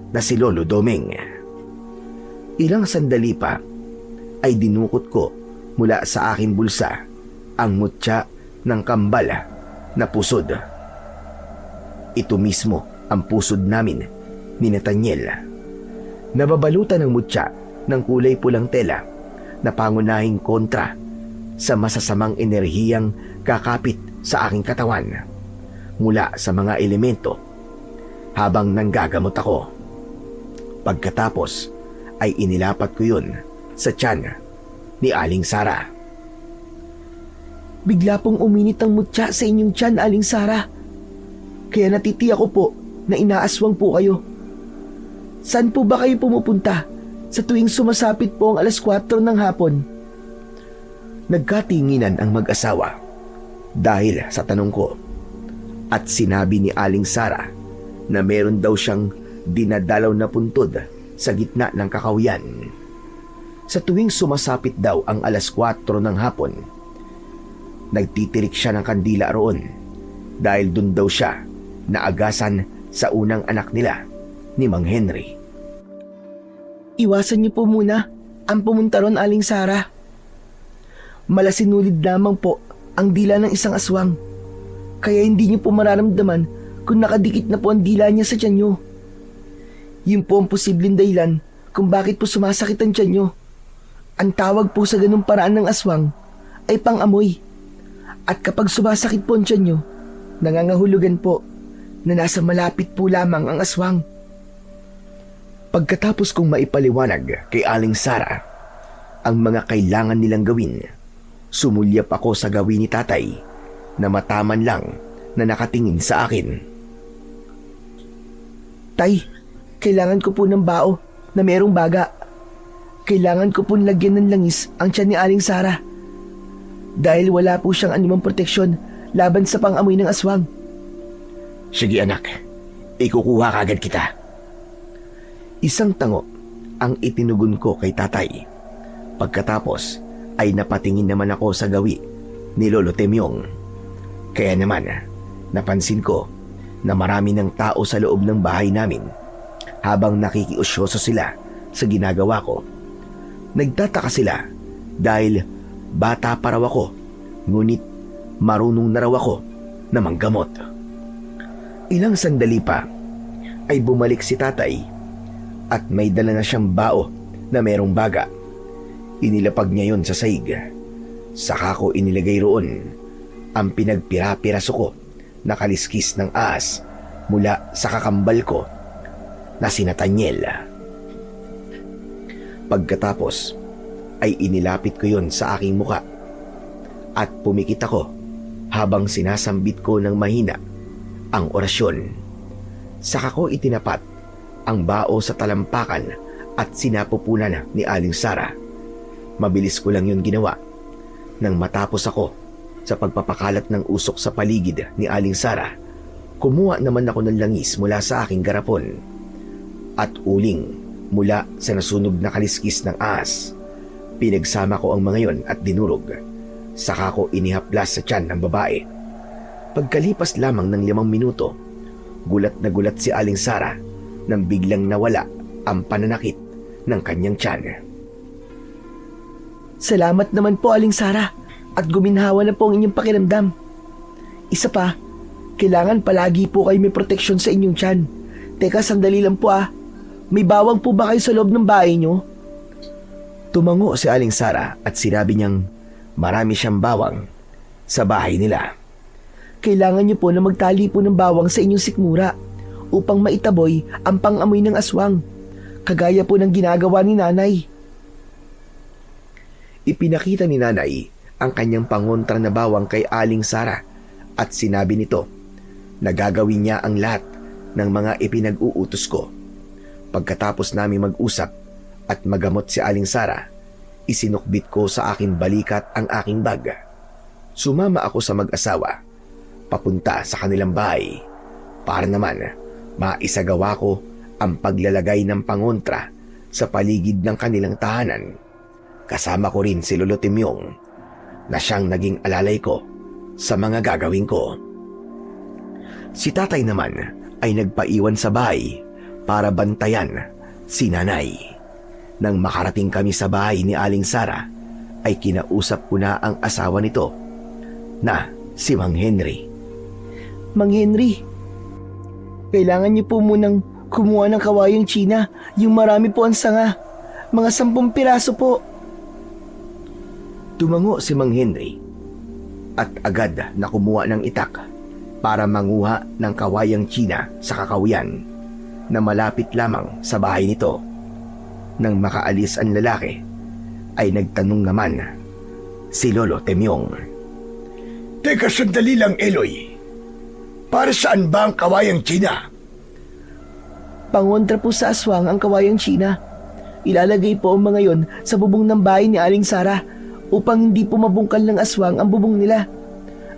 na si Lolo Domeng. Ilang sandali pa ay dinukot ko mula sa aking bulsa ang mutya ng kambal na pusod. Ito mismo ang pusod namin ni Nathaniel. Nababalutan ng mutya ng kulay pulang tela na pangunahing kontra sa masasamang enerhiyang kakapit sa aking katawan mula sa mga elemento habang nanggagamot ako. Pagkatapos ay inilapat ko yun sa tiyan ni Aling Sara. Bigla pong uminit ang mutya sa inyong tiyan, Aling Sara. Kaya natitiyak ko po na inaaswang po kayo. Saan po ba kayo pumupunta sa tuwing sumasapit po ang 4:00 ng hapon? Nagkatinginan ang mag-asawa dahil sa tanong ko at sinabi ni Aling Sara na meron daw siyang dinadalaw na puntod sa gitna ng kakahuyan. Sa tuwing sumasapit daw ang 4:00 ng hapon, nagtitirik siya ng kandila roon dahil dun daw siya naagasan sa unang anak nila ni Mang Henry. Iwasan niyo po muna ang pumunta ron, Aling Sara. Malasinulid lamang po ang dila ng isang aswang. Kaya hindi niyo po mararamdaman kung nakadikit na po ang dila niya sa tiyan niyo. Yun po ang posibleng dahilan kung bakit po sumasakit ang tiyan niyo. Ang tawag po sa ganung paraan ng aswang ay pang-amoy. At kapag sumasakit po ang tiyan niyo, nangangahulugan po na nasa malapit po lamang ang aswang. Pagkatapos kong maipaliwanag kay Aling Sara ang mga kailangan nilang gawin, sumulyap ako sa gawin ni tatay na mataman lang na nakatingin sa akin. Tay, kailangan ko po ng bao na merong baga. Kailangan ko po lagyan ng langis ang tiyan ni Aling Sara. Dahil wala po siyang anumang proteksyon laban sa pang-amoy ng aswang. Sige anak, ikukuha kagad kita. Isang tango ang itinugon ko kay tatay. Pagkatapos ay napatingin naman ako sa gawi ni Lolo Temyong. Kaya naman napansin ko na marami ng tao sa loob ng bahay namin habang nakikiusyoso sila sa ginagawa ko. Nagtataka sila dahil bata pa raw ako, ngunit marunong na raw ako na manggamot. Ilang sandali pa ay bumalik si tatay at may dala na siyang bao na merong baga. Inilapag niya yon sa sahig. Saka ko inilagay roon ang pinagpira-piraso ko na kaliskis ng ahas mula sa kakambal ko na si Nathaniel. Pagkatapos ay inilapit ko yon sa aking muka at pumikit ako habang sinasambit ko ng mahina ang orasyon. Saka ko itinapat ang bao sa talampakan at sinapupunan ni Aling Sara. Mabilis ko lang yun ginawa. Nang matapos ako sa pagpapakalat ng usok sa paligid ni Aling Sara, kumuha naman ako ng langis mula sa aking garapon at uling mula sa nasunog na kaliskis ng ahas. Pinagsama ko ang mga yon at dinurog. Saka ko inihaplas sa tiyan ng babae. Pagkalipas lamang ng 5 minuto, gulat na gulat si Aling Sara nang biglang nawala ang pananakit ng kanyang tiyan. Salamat naman po, Aling Sara, at guminhawa na po ang inyong pakiramdam. Isa pa, kailangan palagi po kayo may proteksyon sa inyong tiyan. Teka, sandali lang po ah. May bawang po ba kayo sa loob ng bahay nyo? Tumango si Aling Sara at sinabi niyang marami siyang bawang sa bahay nila. Kailangan nyo po na magtali po ng bawang sa inyong sikmura upang maitaboy ang pang-amoy ng aswang, kagaya po ng ginagawa ni nanay. Ipinakita ni nanay ang kanyang pangontra na bawang kay Aling Sara at sinabi nito na gagawin niya ang lahat ng mga ipinag-uutos ko. Pagkatapos namin mag-usap at magamot si Aling Sara, isinukbit ko sa aking balikat ang aking bag. Sumama ako sa mag-asawa papunta sa kanilang bahay para naman maisagawa ko ang paglalagay ng pangontra sa paligid ng kanilang tahanan. Kasama ko rin si Lolo Timyong na siyang naging alalay ko sa mga gagawin ko. Si tatay naman ay nagpaiwan sa bahay para bantayan si nanay. Nang makarating kami sa bahay ni Aling Sara, ay kinausap ko na ang asawa nito na si Mang Henry. Mang Henry, kailangan niyo po munang kumuha ng kawayang Tsina, yung marami po ang sanga. Mga 10 piraso po. Tumango si Mang Henry at agad na kumuha ng itak para manguha ng kawayang Tsina sa kakawian na malapit lamang sa bahay nito. Nang makaalis ang lalaki, ay nagtanong naman si Lolo Temyong. Teka, sandali lang, Eloy. Para saan ba ang kawayang Tsina? Pangontra po sa aswang ang kawayang Tsina. Ilalagay po ang mga yon sa bubong ng bahay ni Aling Sara upang hindi po mabungkal ng aswang ang bubong nila.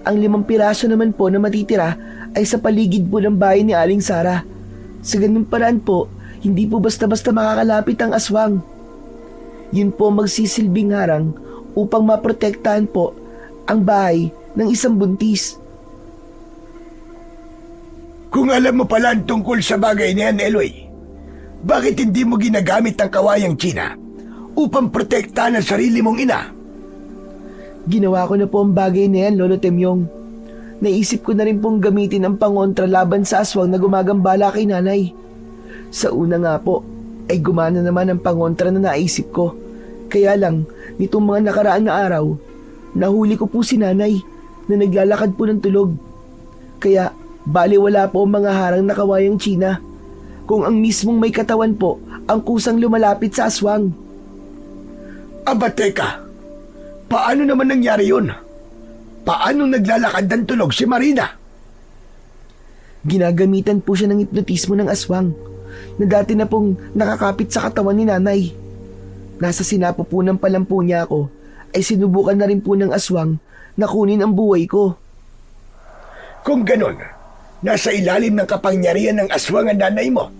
Ang 5 piraso naman po na matitira ay sa paligid po ng bahay ni Aling Sara. Sa ganung paraan po, hindi po basta-basta makakalapit ang aswang. Yun po magsisilbing harang upang maprotektahan po ang bahay ng isang buntis. Kung alam mo pala ang tungkol sa bagay na yan, Eloy, bakit hindi mo ginagamit ang kawayang Tsina upang protektahan ang sarili mong ina? Ginawa ko na po ang bagay na yan, Lolo Temyong. Naisip ko na rin pong gamitin ang pangontra laban sa aswang na gumagambala kay nanay. Sa una nga po, ay gumana naman ang pangontra na naisip ko. Kaya lang, nitong mga nakaraan na araw, nahuli ko po si nanay na naglalakad po ng tulog. Kaya, baliwala po ang mga harang na kawayang Tsina. Kung ang mismong may katawan po, ang kusang lumalapit sa aswang. Aba teka, paano naman nangyari yun? Paano naglalakad ng tulog si Marina? Ginagamitan po siya ng hipnotismo ng aswang na dati na pong nakakapit sa katawan ni nanay. Nasa sinapupunan pa lang po niya ako ay sinubukan na rin po ng aswang na kunin ang buhay ko. Kung ganon, nasa ilalim ng kapangyarihan ng aswang ang nanay mo.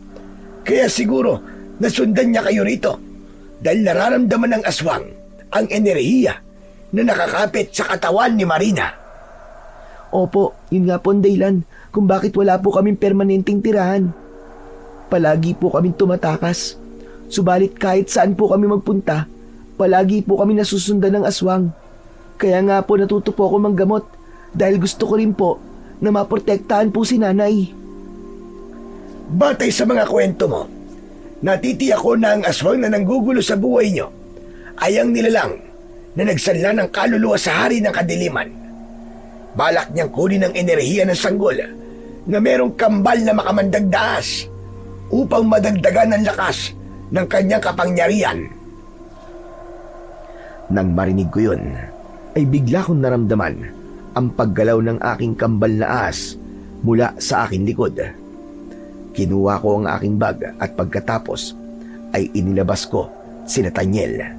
Kaya siguro nasundan niya kayo rito dahil nararamdaman ng aswang ang enerhiya na nakakapit sa katawan ni Marina. Opo, yun nga po ang dahilan kung bakit wala po kaming permanenteng tirahan. Palagi po kaming tumatakas. Subalit kahit saan po kami magpunta, palagi po kami nasusundan ng aswang. Kaya nga po natuto po ako manggamot dahil gusto ko rin po na maprotektahan po si nanay. Batay sa mga kwento mo, natitiyak ko na ang aswang na nanggugulo sa buhay nyo ay ang nilalang na nagsanla ng kaluluwa sa hari ng kadiliman. Balak niyang kunin ang enerhiya ng sanggol na merong kambal na makamandag daas upang madagdagan ang lakas ng kanyang kapangyarihan. Nang marinig ko yun, ay bigla kong naramdaman ang paggalaw ng aking kambal na ahas mula sa aking likod. Kinuha ko ang aking bag at pagkatapos ay inilabas ko si Nathaniel.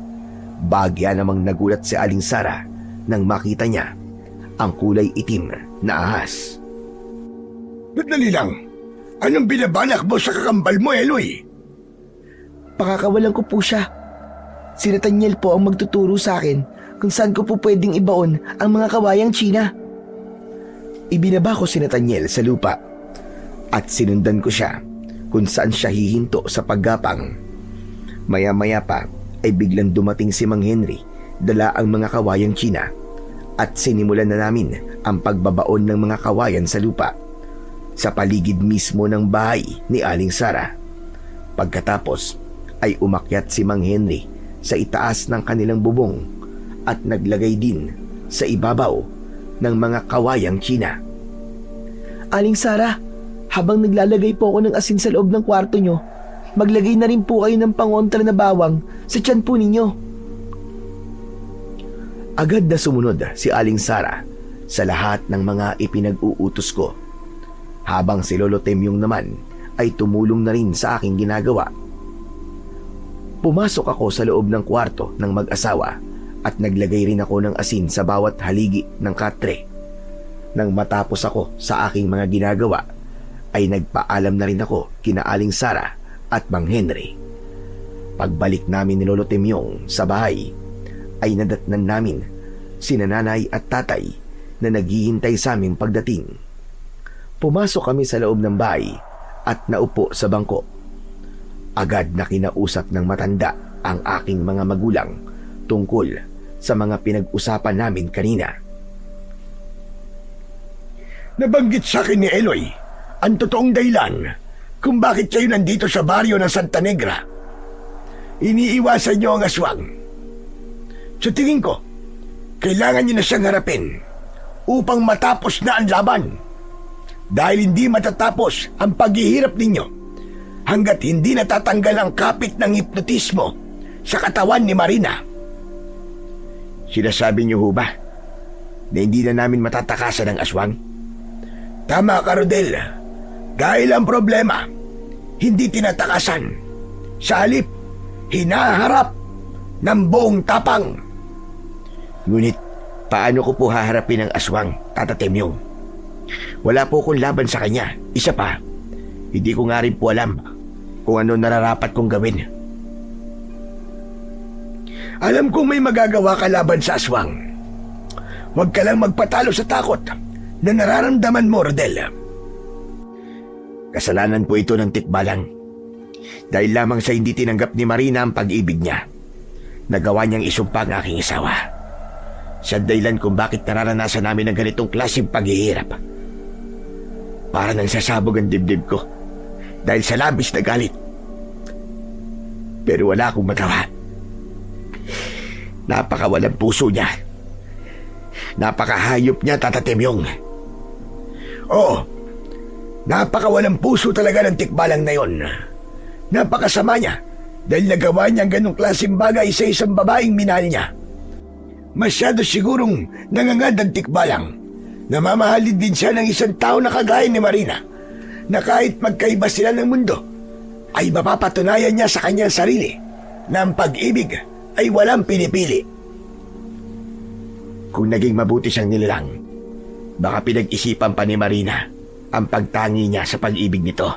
Bagya namang nagulat si Aling Sara nang makita niya ang kulay itim na ahas. Madali lang, anong binabalak mo sa kakambal mo, Eloy? Pakakawalan ko po siya. Si Nathaniel po ang magtuturo sa akin kung saan ko po pwedeng ibaon ang mga kawayang Tsina. Ibinaba ko si Nathaniel sa lupa at sinundan ko siya kung saan siya hihinto sa paggapang. Maya-maya pa ay biglang dumating si Mang Henry, dala ang mga kawayang Tsina at sinimulan na namin ang pagbabaon ng mga kawayan sa lupa sa paligid mismo ng bahay ni Aling Sara. Pagkatapos ay umakyat si Mang Henry sa itaas ng kanilang bubong at naglagay din sa ibabaw ng mga kawayang Tsina. Aling Sara, habang naglalagay po ako ng asin sa loob ng kwarto nyo, maglagay na rin po kayo ng pangontra na bawang sa tiyan po ninyo. Agad na sumunod si Aling Sara sa lahat ng mga ipinag-uutos ko, habang si Lolo Temyong naman ay tumulong na rin sa aking ginagawa. Pumasok ako sa loob ng kwarto ng mag-asawa at naglagay rin ako ng asin sa bawat haligi ng katre. Nang matapos ako sa aking mga ginagawa, ay nagpaalam na rin ako kina Aling Sara at Mang Henry. Pagbalik namin ni Lolo Temyong sa bahay, ay nadatnan namin si nanay at tatay na naghihintay sa aming pagdating. Pumasok kami sa loob ng bahay at naupo sa bangko. Agad na kinausap ng matanda ang aking mga magulang tungkol sa mga pinag-usapan namin kanina. Nabanggit sa akin ni Eloy ang totoong dahilan kung bakit kayo nandito sa baryo ng Santa Negra. Iniiwasan niyo ang aswang. Sa tingin ko, kailangan niyo na siyang harapin upang matapos na ang laban. Dahil hindi matatapos ang paghihirap ninyo hanggat hindi natatanggal ang kapit ng hipnotismo sa katawan ni Marina. Sinasabi niyo ho ba na hindi na namin matatakasan ang aswang? Tama ka, Rodel. Dahil ang problema, hindi tinatakasan. Sa halip, hinaharap ng buong tapang. Ngunit, paano ko po haharapin ang aswang, Tata Temyong? Wala po akong laban sa kanya. Isa pa, hindi ko nga rin po alam kung ano nararapat kong gawin. Alam kong may magagawa ka laban sa aswang. Huwag ka lang magpatalo sa takot na nararamdaman mo, Rodel. Kasalanan po ito ng tikbalang. Dahil lamang sa hindi tinanggap ni Marina ang pag-ibig niya, nagawa niyang isumpa ang aking asawa. Sa dahilan kung bakit nararanasan namin ang ganitong klaseng paghihirap. Para nang sasabog ang dibdib ko dahil sa labis na galit. Pero wala akong magawa. Napakawalang puso niya. Napakahayop niya, Tata Temyong. Oo, napakawalang puso talaga ng tikbalang na yon. Napakasama niya dahil nagawa niya ang ganong klaseng bagay sa isang babaeng minahal niya. Masyado sigurong nangangad ang tikbalang. Namamahalin din siya ng isang tao na kagaya ni Marina, na kahit magkaiba sila ng mundo, ay mapapatunayan niya sa kanyang sarili na ang pag-ibig ay walang pinipili. Kung naging mabuti siyang nilalang, baka pinag-isipan pa ni Marina ang pagtangi niya sa pag-ibig nito.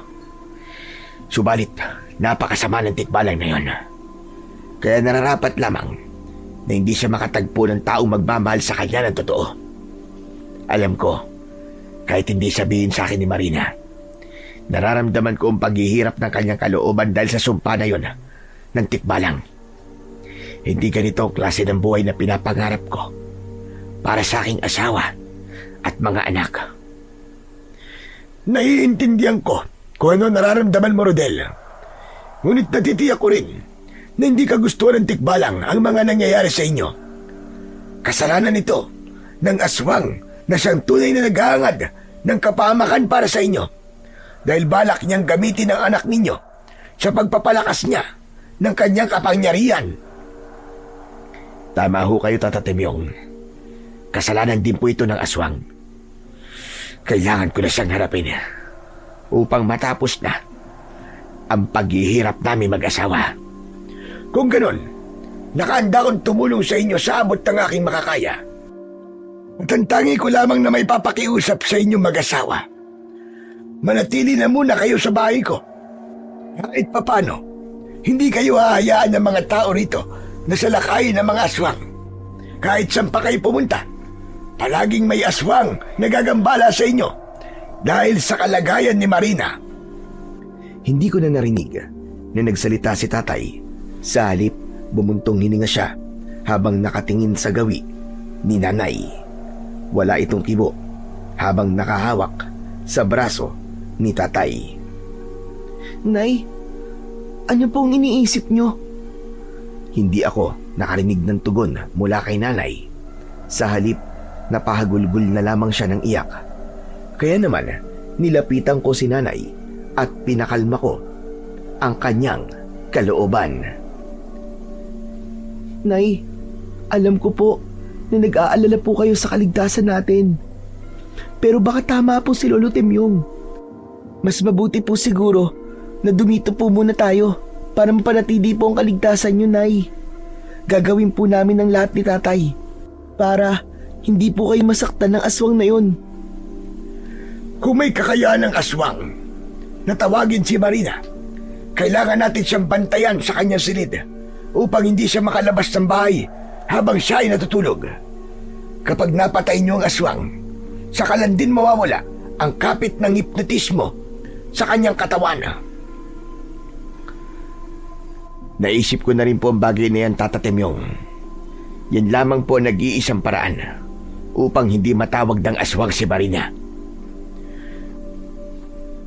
Subalit, napakasama ng tikbalang na yon. Kaya nararapat lamang na hindi siya makatagpo ng taong magmamahal sa kanya ng totoo. Alam ko Kahit hindi sabihin sa akin ni Marina, nararamdaman ko ang paghihirap ng kanyang kalooban dahil sa sumpa na yun ng tikbalang. Hindi ganito ang klase ng buhay na pinapangarap ko para sa aking asawa at mga anak. Naiintindihan ko kung ano nararamdaman mo, Rodel. Ngunit natitiyak ko rin na hindi ka gusto ng tikbalang ang mga nangyayari sa inyo. Kasalanan ito ng aswang na siyang tunay na naghahangad ng kapahamakan para sa inyo dahil balak niyang gamitin ang anak ninyo sa pagpapalakas niya ng kanyang kapangyarihan. Tama ho kayo, Tata Temyong. Kasalanan din po ito ng aswang. Kailangan ko na siyang harapin upang matapos na ang paghihirap namin mag-asawa. Kung ganon, nakaanda kong tumulong sa inyo sa abot ng aking makakaya. At ang tangi ko lamang na may papakiusap sa inyong mag-asawa. Manatili na muna kayo sa bahay ko. Kahit papano, hindi kayo hahayaan ng mga tao rito na salakayin ng mga aswang. Kahit saan pa kayo pumunta, palaging may aswang na gagambala sa inyo dahil sa kalagayan ni Marina. Hindi ko na narinig na nagsalita si tatay. Sa halip, bumuntong hininga siya habang nakatingin sa gawi ni nanay. Wala itong kibo habang nakahawak sa braso ni tatay. Nay, ano pong iniisip nyo? Hindi ako nakarinig ng tugon mula kay nanay. Sa halip, napahagulgol na lamang siya ng iyak. Kaya naman, nilapitan ko si nanay at pinakalma ko ang kanyang kalooban. Nay, alam ko po na nag-aalala po kayo sa kaligtasan natin. Pero baka tama po si Lolo Temyong. Mas mabuti po siguro na dumito po muna tayo para mapanatili po ang kaligtasan nyo, Nay. Gagawin po namin ang lahat ni Tatay para hindi po kayo masaktan ng aswang na yon. Kung may kakayahan ng aswang na tawagin si Marina, kailangan natin siyang bantayan sa kanyang silid upang hindi siya makalabas ng bahay habang siya ay natutulog. Kapag napatay niyo ang aswang, saka lang din mawawala ang kapit ng hipnotismo sa kanyang katawan. Naisip ko na rin po ang bagay na yan, Tata Temyong. Yan lamang po nag-iisang paraan upang hindi matawag ng aswang si Marina.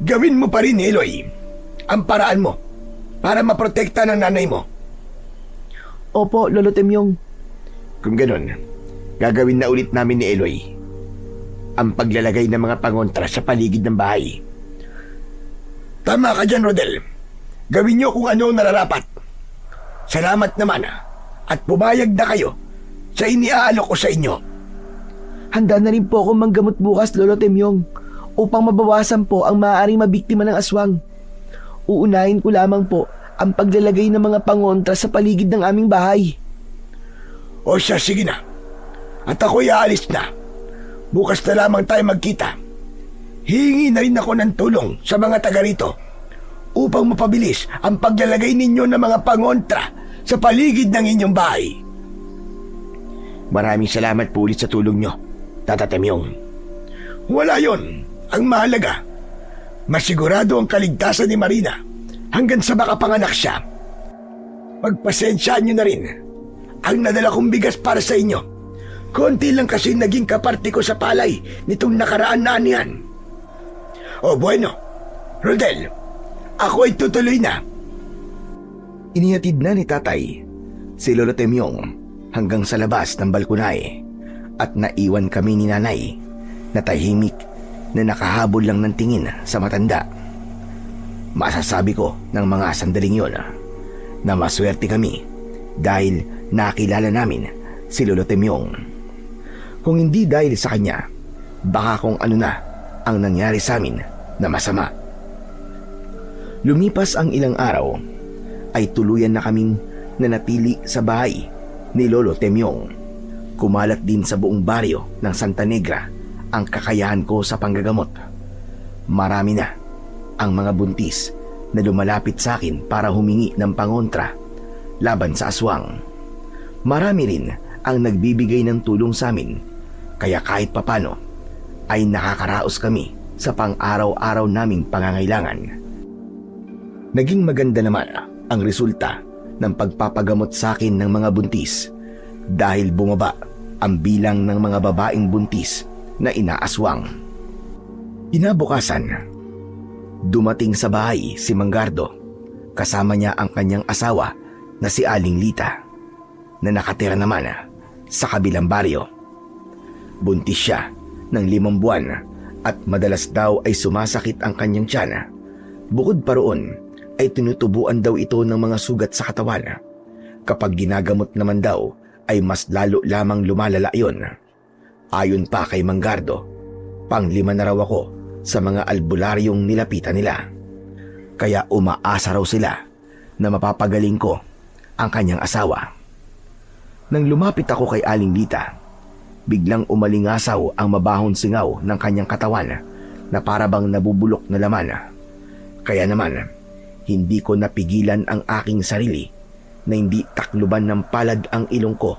Gawin mo pa rin, Eloy, ang paraan mo para maprotekta ng nanay mo. Opo, Lolo Temyong. Kung ganun, gagawin na ulit namin ni Eloy ang paglalagay ng mga pangontra sa paligid ng bahay. Tama ka dyan, Rodel. Gawin niyo kung ano ang nararapat. Salamat naman at pumayag na kayo sa iniaalok ko sa inyo. Handa na rin po akong manggamot bukas, Lolo Temyong, upang mabawasan po ang maaaring mabiktima ng aswang. Uunahin ko lamang po ang paglalagay ng mga pangontra sa paligid ng aming bahay. O siya, sige na. At ako'y aalis na. Bukas na lamang tayo magkita. Hihingi na rin ako ng tulong sa mga taga rito upang mapabilis ang paglalagay ninyo ng mga pangontra sa paligid ng inyong bahay. Maraming salamat po ulit sa tulong nyo, Tata Temyong. Wala yon. Ang mahalaga, masigurado ang kaligtasan ni Marina hanggang sa makapanganak siya. Pagpasensyaan nyo na rin ang nadala kong bigas para sa inyo. Konti lang kasi naging kaparte ko sa palay nitong nakaraan na anihan. O bueno, Rodel, ako ay tutuloy na. Inihatid na ni tatay si Lolo Temyong hanggang sa labas ng balkonay at naiwan kami ni nanay na tahimik na nakahabol lang ng tingin sa matanda. Masasabi ko ng mga sandaling yon na maswerte kami dahil nakilala namin si Lolo Temyong. Kung hindi dahil sa kanya, baka kung ano na ang nangyari sa amin na masama. Lumipas ang ilang araw ay tuluyan na kaming nanatili sa bahay ni Lolo Temyong. Kumalat din sa buong baryo ng Santa Negra ang kakayahan ko sa panggagamot. Marami na ang mga buntis na lumalapit sa akin para humingi ng pangontra laban sa aswang. Marami rin ang nagbibigay ng tulong sa amin, kaya kahit papano ay nakakaraos kami sa pang-araw-araw naming pangangailangan. Naging maganda naman ang resulta ng pagpapagamot sa akin ng mga buntis dahil bumaba ang bilang ng mga babaeng buntis na inaaswang. Kinabukasan, dumating sa bahay si Manggardo. Kasama niya ang kanyang asawa na si Aling Lita na nakatira naman sa kabilang baryo. Buntis siya ng 5 buwan at madalas daw ay sumasakit ang kanyang tiyan. Bukod pa roon ay tinutubuan daw ito ng mga sugat sa katawan. Kapag ginagamot naman daw ay mas lalo lamang lumalala yun. Ayon pa kay Manggardo, pang-5 na raw ako sa mga albularyong nilapitan nila. Kaya umaasa raw sila na mapapagaling ko ang kanyang asawa. Nang lumapit ako kay Aling Lita, biglang umalingasaw ang mabahong singaw ng kanyang katawan na parabang nabubulok na laman. Kaya naman, hindi ko napigilan ang aking sarili na hindi takluban ng palad ang ilong ko.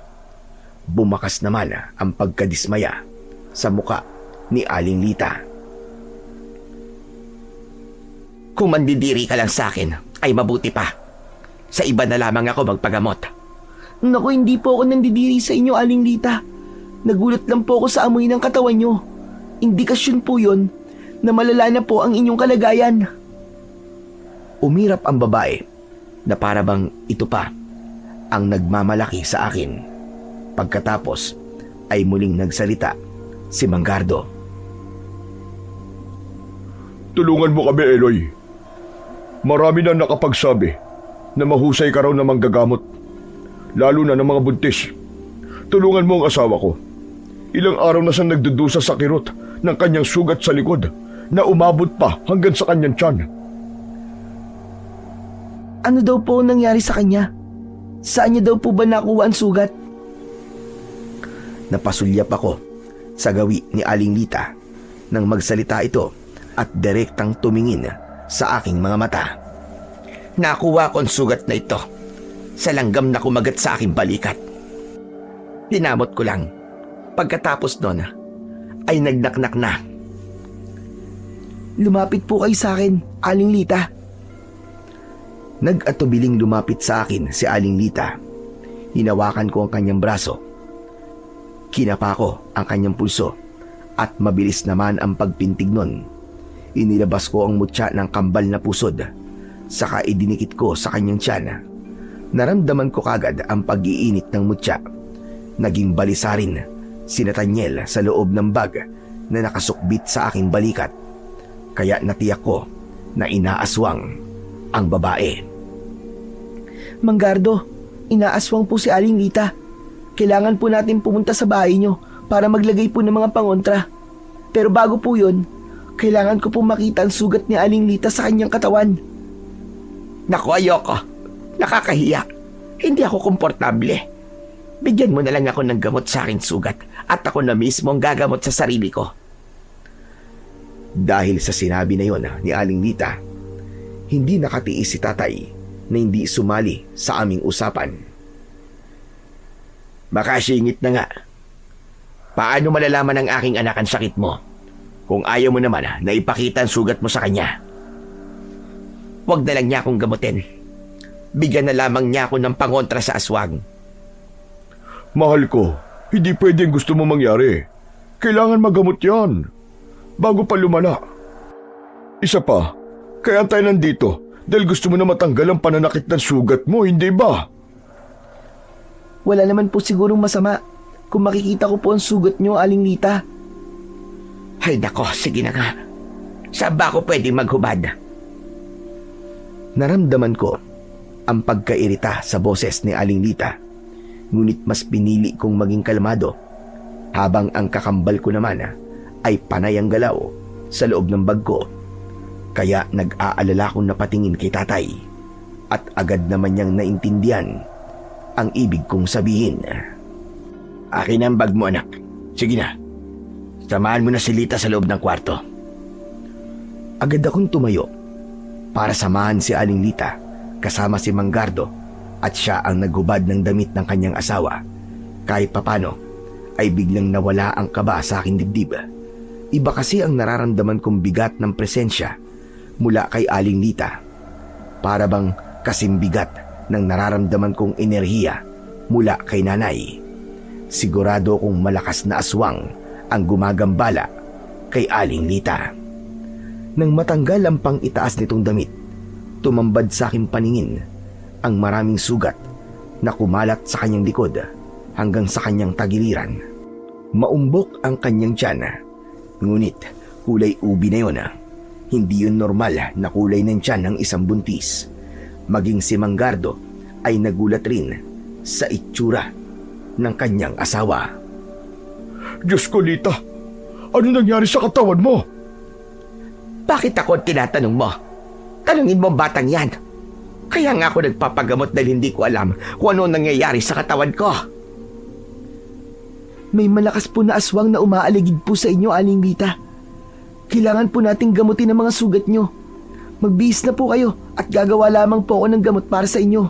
Bumakas naman ang pagkadismaya sa muka ni Aling Lita. Kung mandidiri ka lang sa akin, ay mabuti pa. Sa iba na lamang ako magpagamot. Naku, hindi po ako nandidiri sa inyo, Aling Lita. Nagulat lang po ako sa amoy ng katawan nyo. Indikasyon po yon na malala na po ang inyong kalagayan. Umirap ang babae na parabang ito pa ang nagmamalaki sa akin. Pagkatapos ay muling nagsalita si Manggardo. Tulungan mo kami, Eloy. Marami na nakapagsabi na mahusay ka raw na manggagamot, lalo na ng mga buntis. Tulungan mo ang asawa ko. Ilang araw na siyang nagdudusa sa kirot ng kanyang sugat sa likod na umabot pa hanggang sa kanyang tiyan. Ano daw po ang nangyari sa kanya? Saan niya daw po ba nakuha ang sugat? Napasulyap ako sa gawi ni Aling Lita nang magsalita ito at direktang tumingin sa aking mga mata. Nakuha ko ang sugat na ito sa langgam na kumagat sa aking balikat. Dinamot ko lang. Pagkatapos nun, ay nagnaknak na. Lumapit po kayo sa akin, Aling Lita. Nag-atubiling lumapit sa akin si Aling Lita. Hinawakan ko ang kanyang braso. Kinapa ko ang kanyang pulso at mabilis naman ang pagpintig nun. Inilabas ko ang mutya ng kambal na pusod, saka idinikit ko sa kanyang tiyan. Naramdaman ko kagad ang pag-iinit ng mutya. Naging balisa rin si Nathaniel sa loob ng bag na nakasukbit sa aking balikat. Kaya natiyak ko na inaaswang ang babae. Manggardo, inaaswang po si Aling Lita. Kailangan po natin pumunta sa bahay nyo para maglagay po ng mga pangontra. Pero bago po yun, kailangan ko po makita ang sugat ni Aling Lita sa kanyang katawan. Naku, ayoko. Nakakahiya. Hindi ako komportable. Bigyan mo na lang ako ng gamot sa aking sugat at ako na mismo ang gagamot sa sarili ko. Dahil sa sinabi na yon ni Aling Lita, hindi nakatiis si tatay na hindi sumali sa aming usapan. Makasingit na nga. Paano malalaman ng aking anak ang sakit mo kung ayaw mo naman na ipakita ang sugat mo sa kanya? Huwag na lang niya akong gamutin. Bigyan na lamang niya ako ng pangontra sa aswang. Mahal ko, hindi pwedeng gusto mo mangyari. Kailangan magamot yan bago pa lumala. Isa pa, kaya tayo nandito dahil gusto mo na matanggal ang pananakit ng sugat mo, hindi ba? Wala naman po sigurong masama kung makikita ko po ang sugat nyo, Aling Lita. Ay nako, sige na nga. Saan ba ako pwedeng maghubad? Naramdaman ko ang pagkairita sa boses ni Aling Lita, ngunit mas pinili kong maging kalmado habang ang kakambal ko naman ay panay ang galaw sa loob ng bag ko. Kaya nag-aalala akong napatingin kay tatay at agad naman niyang naintindihan ang ibig kong sabihin. Akin ang bag mo, anak. Sige na. Samahan mo na si Lita sa loob ng kwarto. Agad akong tumayo para samahan si Aling Lita kasama si Manggardo at siya ang naghubad ng damit ng kanyang asawa. Kahit papano ay biglang nawala ang kaba sa aking dibdib Iba kasi ang nararamdaman kong bigat ng presensya mula kay Aling Lita. Para bang kasing bigat ng nararamdaman kong enerhiya mula kay nanay. Sigurado kong malakas na aswang ang gumagambala kay Aling Lita. Nang matanggal ang pang-itaas nitong damit, tumambad sa aking paningin ang maraming sugat na kumalat sa kanyang likod hanggang sa kanyang tagiliran. Maumbok ang kanyang tiyan, ngunit kulay ubi na yun. Hindi yun normal na kulay ng tiyan ng isang buntis. Maging si Manggardo ay nagulat rin sa itsura ng kanyang asawa. Diyos ko, Lita. Ano nangyari sa katawan mo? Bakit ako ang tinatanong mo? Tanungin mo ang batang yan. Kaya nga ako nagpapagamot dahil hindi ko alam kung ano nangyayari sa katawan ko. May malakas po na aswang na umaaligid po sa inyo, Aling Lita. Kailangan po nating gamutin ang mga sugat nyo. Magbihis na po kayo at gagawa lamang po ako ng gamot para sa inyo.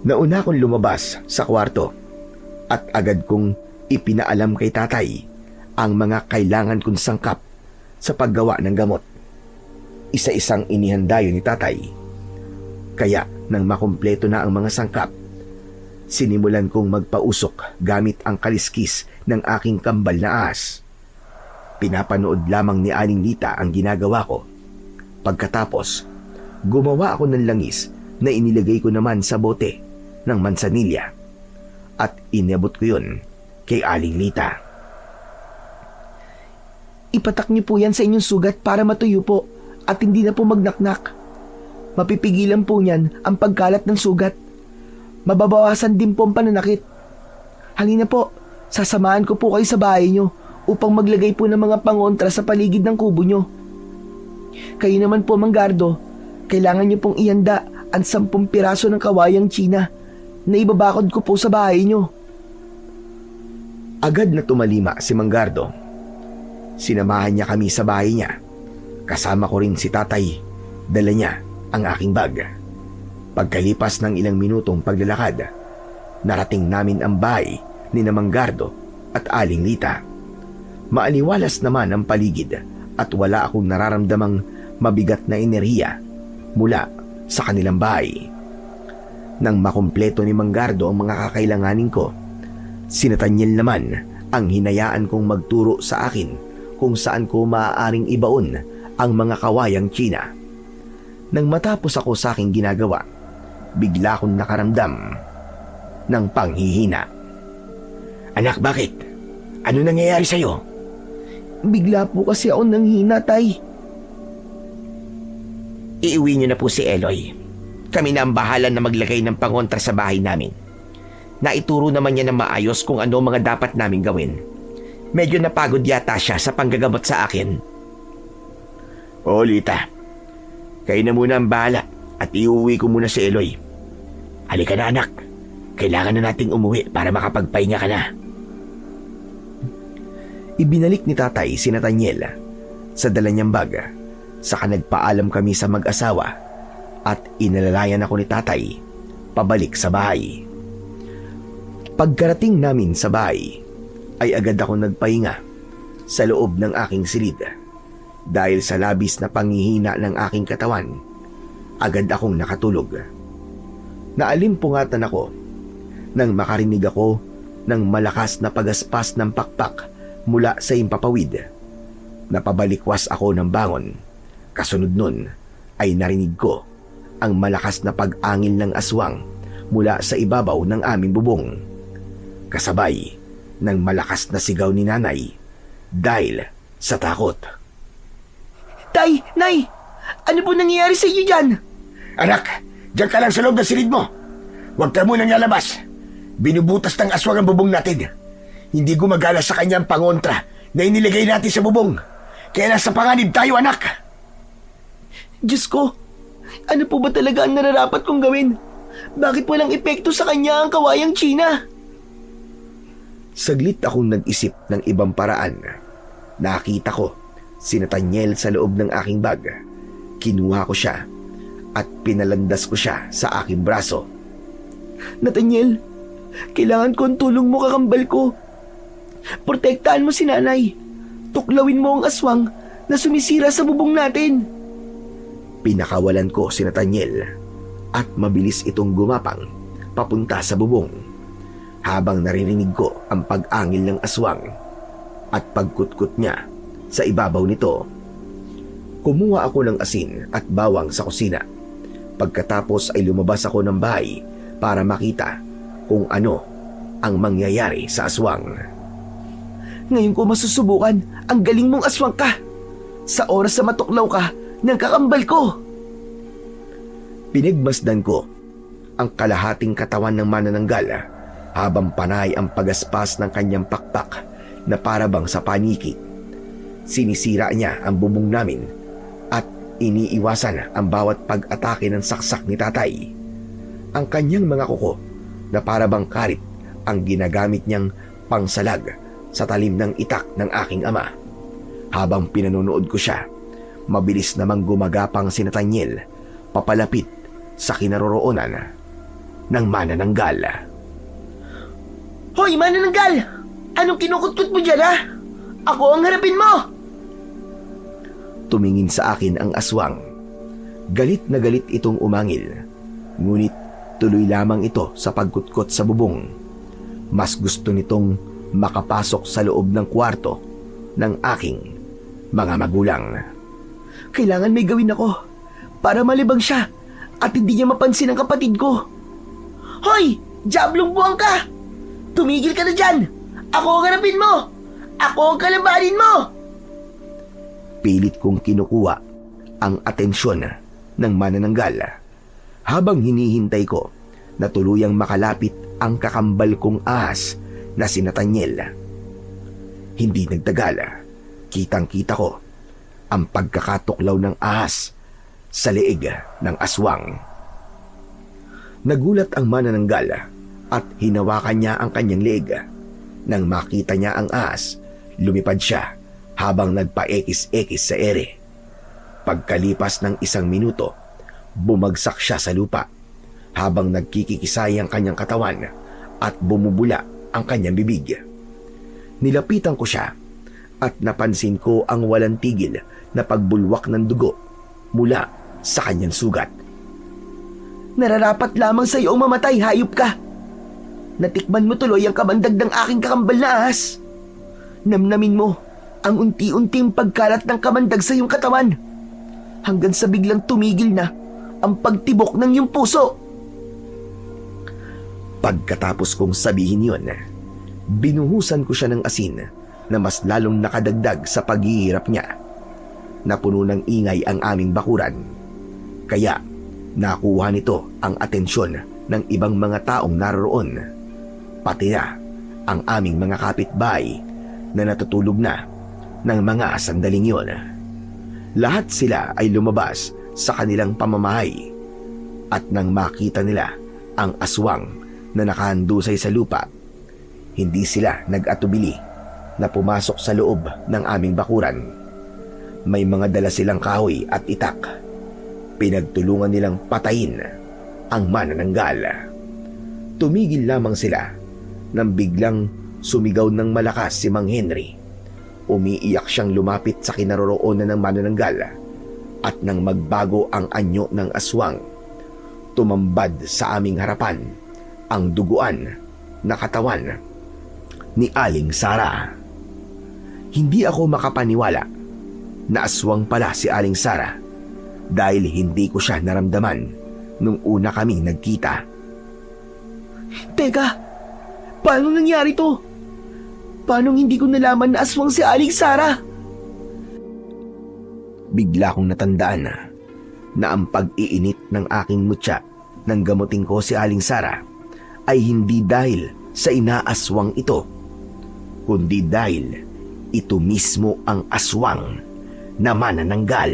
Nauna akong lumabas sa kwarto at agad kong ipinaalam kay tatay ang mga kailangan kong sangkap sa paggawa ng gamot. Isa-isang inihanda yun ni tatay. Kaya nang makumpleto na ang mga sangkap, sinimulan kong magpausok gamit ang kaliskis ng aking kambal na ahas. Pinapanood lamang ni Aling Lita ang ginagawa ko. Pagkatapos, gumawa ako ng langis na inilagay ko naman sa bote ng mansanilya at inabot ko yun kay Aling Lita. Ipatak niyo po yan sa inyong sugat para matuyo po at hindi na po magnaknak. Mapipigilan po niyan ang pagkalat ng sugat. Mababawasan din po ang pananakit. Halina po, sasamahan ko po kayo sa bahay niyo upang maglagay po ng mga pangontra sa paligid ng kubo niyo. Kayo naman po, Manggardo, kailangan niyo pong ihanda ang 10 piraso ng kawayang Tsina na ibabakod ko po sa bahay niyo. Agad na tumalima si Manggardo. Sinamahan niya kami sa bahay niya. Kasama ko rin si tatay. Dala niya ang aking bag. Pagkalipas ng ilang minutong paglalakad, narating namin ang bahay ni Manggardo at Aling Lita. Maaliwalas naman ang paligid at wala akong nararamdamang mabigat na enerhiya mula sa kanilang bahay. Nang makumpleto ni Manggardo ang mga kakailanganin ko, si Nathaniel naman ang hinayaan kong magturo sa akin kung saan ko maaaring ibaon ang mga kawayang Tsina. Nang matapos ako sa aking ginagawa, bigla akong nakaramdam ng panghihina. Anak, bakit? Ano nangyayari sa'yo? Bigla po kasi ako nanghina, tay. Iuwi niyo na po si Eloy. Kami na ang bahala na maglagay ng pangontra sa bahay namin. Naituro naman niya na maayos kung ano mga dapat namin gawin. Medyo napagod yata siya sa panggagamot sa akin. O Lita, kayo na muna ang bahala at iuwi ko muna si Eloy. Halika na, anak. Kailangan na nating umuwi para makapagpahinga ka na. Ibinalik ni tatay si Nathaniel sa dala niyang bag. Saka nagpaalam kami sa mag-asawa at inalalayan ako ni tatay pabalik sa bahay. Pagkarating namin sa bahay, ay agad ako nagpahinga sa loob ng aking silid. Dahil sa labis na panghihina ng aking katawan, agad akong nakatulog. Naalimpungatan ako nang makarinig ako ng malakas na pagaspas ng pakpak mula sa himpapawid. Napabalikwas ako ng bangon. Kasunod nun ay narinig ko ang malakas na pag-angil ng aswang mula sa ibabaw ng aming bubong. Kasabay ng malakas na sigaw ni nanay dahil sa takot. Tay, nay, ano po nangyayari sa inyo dyan? Anak, diyan ka lang sa loob ng silid mo. Huwag ka munang lalabas. Binubutas ng aswang ang bubong natin. Hindi gumagala sa kanya ang pangontra na inilagay natin sa bubong. Kaya nasa panganib tayo, anak. Diyos ko, ano po ba talaga ang nararapat kong gawin? Bakit walang epekto sa kanya ang kawayang Tsina? Saglit akong nag-isip ng ibang paraan. Nakita ko si Nathaniel sa loob ng aking bag. Kinuha ko siya at pinalandas ko siya sa aking braso. Nathaniel, kailangan ko ang tulong mo, kakambal ko. Protektahan mo si nanay. Tuklawin mo ang aswang na sumisira sa bubong natin. Pinakawalan ko si Nathaniel at mabilis itong gumapang papunta sa bubong habang naririnig ko ang pag-angil ng aswang at pagkutkot niya sa ibabaw nito. Kumuha ako ng asin at bawang sa kusina. Pagkatapos ay lumabas ako ng bahay para makita kung ano ang mangyayari sa aswang. Ngayon ko masusubukan ang galing mong aswang ka. Sa oras na matuklaw ka ng kakambal ko. Pinagmasdan ko ang kalahating katawan ng manananggal habang panay ang pagaspas ng kanyang pakpak na parabang sa paniki. Sinisira niya ang bubong namin at iniiwasan ang bawat pag-atake ng saksak ni tatay. Ang kanyang mga kuko na parabang karit ang ginagamit niyang pangsalag sa talim ng itak ng aking ama. Habang pinanonood ko siya, mabilis namang gumagapang si Nathaniel papalapit sa kinaroroonan ng manananggal. Hoy, manananggal! Anong kinukutkot mo dyan, ha? Ako ang harapin mo! Tumingin sa akin ang aswang. Galit na galit itong umangil. Ngunit tuloy lamang ito sa pagkutkot sa bubong. Mas gusto nitong makapasok sa loob ng kwarto ng aking mga magulang. Kailangan may gawin ako para malibang siya at hindi niya mapansin ang kapatid ko. Hoy! Diablong buwang ka! Tumigil ka na dyan! Ako ang harapin mo! Ako ang kalabanin mo! Pilit kong kinukuha ang atensyon ng manananggal habang hinihintay ko na tuluyang makalapit ang kakambal kong ahas na si Nathaniel. Hindi nagtagal, kitang-kita ko ang pagkakatuklaw ng ahas sa leeg ng aswang. Nagulat ang manananggal at hinawakan niya ang kanyang leeg. Nang makita niya ang ahas, lumipad siya habang nagpaekis-ekis sa ere. Pagkalipas ng 1 minuto, bumagsak siya sa lupa habang nagkikikisay ang kanyang katawan at bumubula ang kanyang bibig. Nilapitan ko siya at napansin ko ang walang tigil na pagbulwak ng dugo mula sa kanyang sugat. Nararapat lamang sa iyo mamatay, hayop ka! Natikman mo tuloy ang kamandag ng aking kakambal na ahas. Namnamin mo ang unti-unting pagkalat ng kamandag sa iyong katawan hanggang sa biglang tumigil na ang pagtibok ng iyong puso. Pagkatapos kong sabihin yon, binuhusan ko siya ng asin na mas lalong nakadagdag sa paghihirap niya. Napuno ng ingay ang aming bakuran, kaya nakuha nito ang atensyon ng ibang mga taong naroroon, pati na ang aming mga kapitbahay na natutulog na ng mga sandaling yon. Lahat sila ay lumabas sa kanilang pamamahay at nang makita nila ang aswang na nakahandusay sa lupa, hindi sila nag-atubili na pumasok sa loob ng aming bakuran. May mga dala silang kahoy at itak. Pinagtulungan nilang patayin ang manananggal. Tumigil lamang sila nang biglang sumigaw ng malakas si Mang Henry. Umiiyak siyang lumapit sa kinaroroonan ng manananggal at nang magbago ang anyo ng aswang, tumambad sa aming harapan ang duguan na katawan ni Aling Sara. Hindi ako makapaniwala na aswang pala si Aling Sara dahil hindi ko siya naramdaman nung una kaming nagkita. Teka, paano nangyari to? Paano hindi ko nalaman na aswang si Aling Sara? Bigla kong natandaan na ang pag-iinit ng aking mutya nang gamutin ko si Aling Sara ay hindi dahil sa inaaswang ito, kundi dahil ito mismo ang aswang na manananggal.